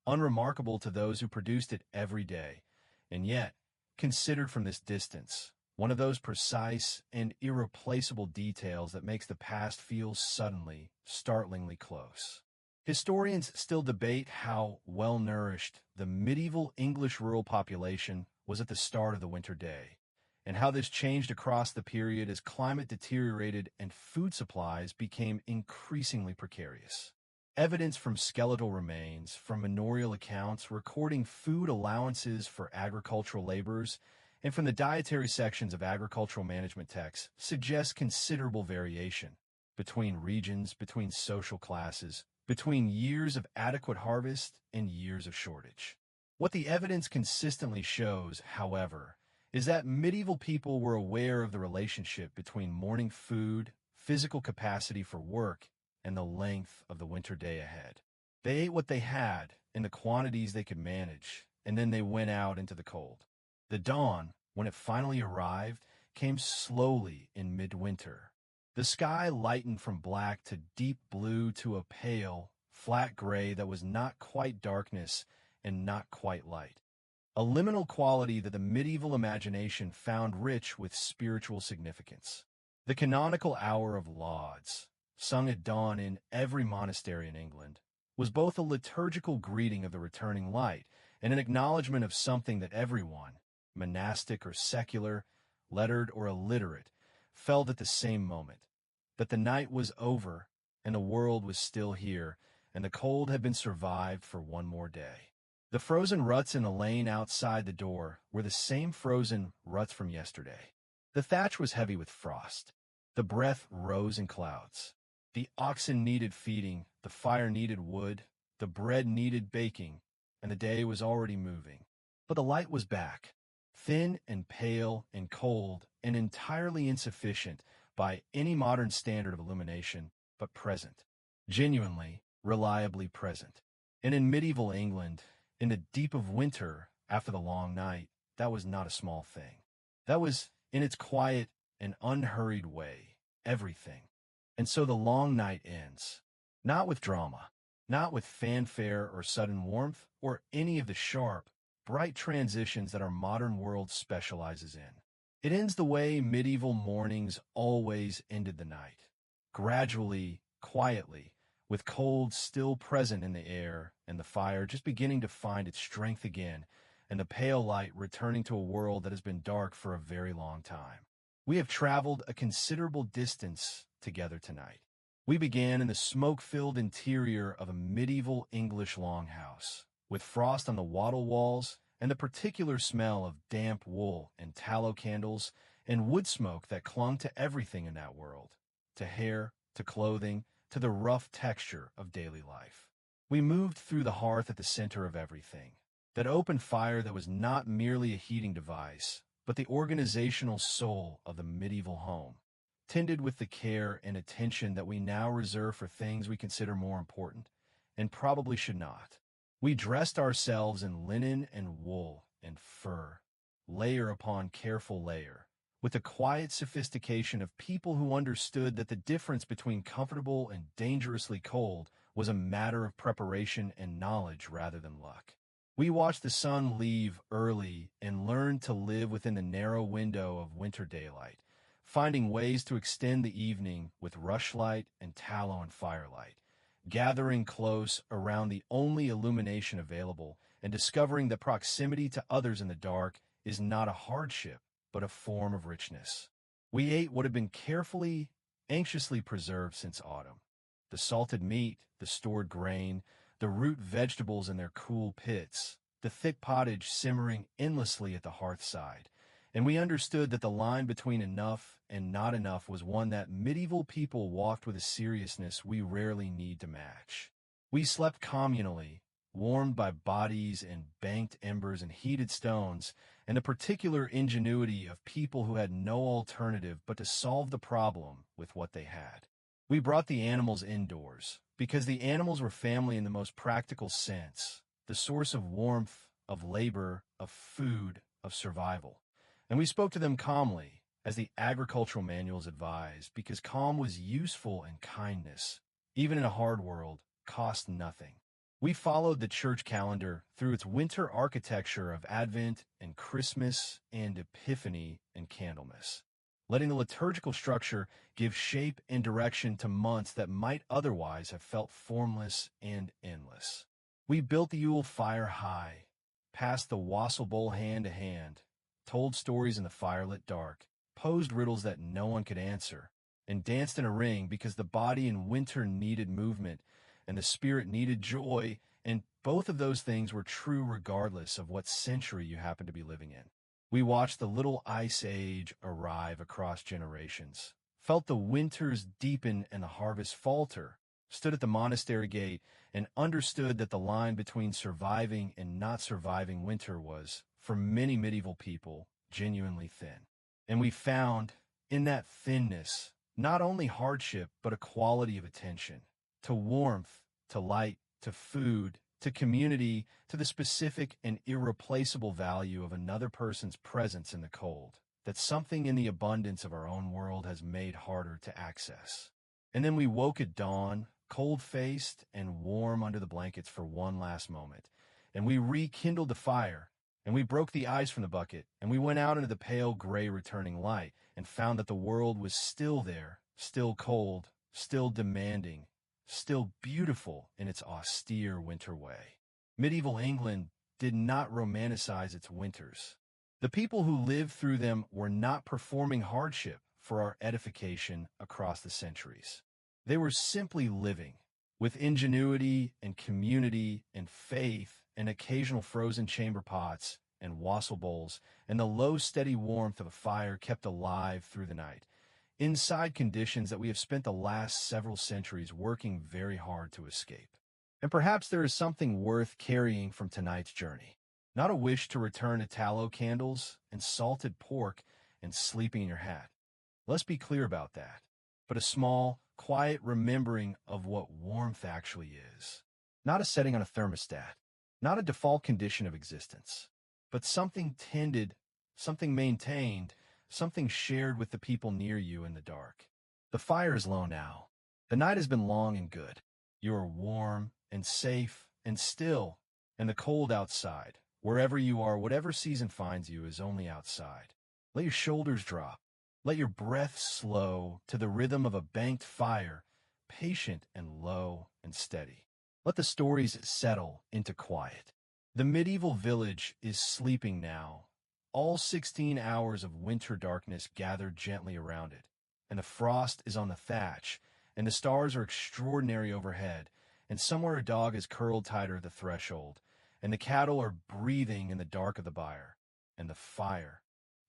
A: unremarkable to those who produced it every day, and yet, considered from this distance, one of those precise and irreplaceable details that makes the past feel suddenly, startlingly close. Historians still debate how well-nourished the medieval English rural population was at the start of the winter day, and how this changed across the period as climate deteriorated and food supplies became increasingly precarious. Evidence from skeletal remains, from manorial accounts recording food allowances for agricultural laborers, and from the dietary sections of agricultural management texts suggests considerable variation between regions, between social classes, between years of adequate harvest and years of shortage. What the evidence consistently shows, however, is that medieval people were aware of the relationship between morning food, physical capacity for work, and the length of the winter day ahead. They ate what they had in the quantities they could manage, and then they went out into the cold. The dawn, when it finally arrived, came slowly in midwinter. The sky lightened from black to deep blue to a pale, flat gray that was not quite darkness and not quite light. A liminal quality that the medieval imagination found rich with spiritual significance. The canonical hour of lauds, sung at dawn in every monastery in England, was both a liturgical greeting of the returning light and an acknowledgement of something that everyone, monastic or secular, lettered or illiterate, felt at the same moment, that the night was over and the world was still here, and the cold had been survived for one more day. The frozen ruts in the lane outside the door were the same frozen ruts from yesterday. The thatch was heavy with frost. The breath rose in clouds. The oxen needed feeding, the fire needed wood, the bread needed baking, and the day was already moving. But the light was back, thin and pale and cold and entirely insufficient by any modern standard of illumination, but present. Genuinely, reliably present. And in medieval England, in the deep of winter, after the long night, that was not a small thing. That was, in its quiet and unhurried way, everything. And so the long night ends, not with drama, not with fanfare or sudden warmth, or any of the sharp, bright transitions that our modern world specializes in. It ends the way medieval mornings always ended the night, gradually, quietly, with cold still present in the air and the fire just beginning to find its strength again, and the pale light returning to a world that has been dark for a very long time. We have traveled a considerable distance together tonight. We began in the smoke-filled interior of a medieval English longhouse, with frost on the wattle walls and the particular smell of damp wool and tallow candles and wood smoke that clung to everything in that world, to hair, to clothing, to the rough texture of daily life. We moved through the hearth at the center of everything, that open fire that was not merely a heating device, but the organizational soul of the medieval home, tended with the care and attention that we now reserve for things we consider more important, and probably should not. We dressed ourselves in linen and wool and fur, layer upon careful layer, with the quiet sophistication of people who understood that the difference between comfortable and dangerously cold was a matter of preparation and knowledge rather than luck. We watched the sun leave early and learned to live within the narrow window of winter daylight, finding ways to extend the evening with rushlight and tallow and firelight, gathering close around the only illumination available and discovering that proximity to others in the dark is not a hardship, but a form of richness. We ate what had been carefully, anxiously preserved since autumn. The salted meat, the stored grain, the root vegetables in their cool pits, the thick pottage simmering endlessly at the hearthside, and we understood that the line between enough and not enough was one that medieval people walked with a seriousness we rarely need to match. We slept communally, warmed by bodies and banked embers and heated stones, and the particular ingenuity of people who had no alternative but to solve the problem with what they had. We brought the animals indoors, because the animals were family in the most practical sense, the source of warmth, of labor, of food, of survival. And we spoke to them calmly, as the agricultural manuals advised, because calm was useful and kindness, even in a hard world, cost nothing. We followed the church calendar through its winter architecture of Advent and Christmas and Epiphany and Candlemas, letting the liturgical structure give shape and direction to months that might otherwise have felt formless and endless. We built the Yule fire high, passed the wassail bowl hand to hand, told stories in the firelit dark, posed riddles that no one could answer, and danced in a ring because the body in winter needed movement and the spirit needed joy, and both of those things were true regardless of what century you happened to be living in. We watched the little ice age arrive across generations, felt the winters deepen and the harvest falter, stood at the monastery gate, and understood that the line between surviving and not surviving winter was, for many medieval people, genuinely thin. And we found, in that thinness, not only hardship, but a quality of attention, to warmth, to light, to food, to community, to the specific and irreplaceable value of another person's presence in the cold, that something in the abundance of our own world has made harder to access. And then we woke at dawn, cold-faced and warm under the blankets for one last moment, and we rekindled the fire, and we broke the ice from the bucket, and we went out into the pale gray returning light, and found that the world was still there, still cold, still demanding, still beautiful in its austere winter way. Medieval England did not romanticize its winters. The people who lived through them were not performing hardship for our edification across the centuries. They were simply living, with ingenuity and community and faith and occasional frozen chamber pots and wassail bowls and the low, steady warmth of a fire kept alive through the night, inside conditions that we have spent the last several centuries working very hard to escape. And perhaps there is something worth carrying from tonight's journey. Not a wish to return to tallow candles and salted pork and sleeping in your hat. Let's be clear about that. But a small, quiet remembering of what warmth actually is. Not a setting on a thermostat. Not a default condition of existence. But something tended, something maintained, something shared with the people near you in the dark. The fire is low now. The night has been long and good. You are warm and safe and still, and the cold outside, wherever you are, whatever season finds you, is only outside. Let your shoulders drop. Let your breath slow to the rhythm of a banked fire, patient and low and steady. Let the stories settle into quiet. The medieval village is sleeping now, all 16 hours of winter darkness gathered gently around it, and the frost is on the thatch, and the stars are extraordinary overhead, and somewhere a dog is curled tighter at the threshold, and the cattle are breathing in the dark of the byre, and the fire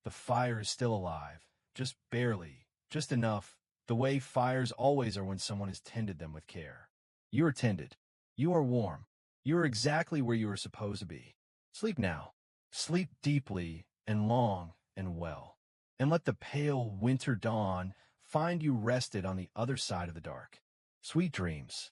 A: is still alive, just barely, just enough, the way fires always are when someone has tended them with care. You are tended. You are warm. You are exactly where you are supposed to be. Sleep now. Sleep deeply and long and well. And let the pale winter dawn find you rested on the other side of the dark. Sweet dreams.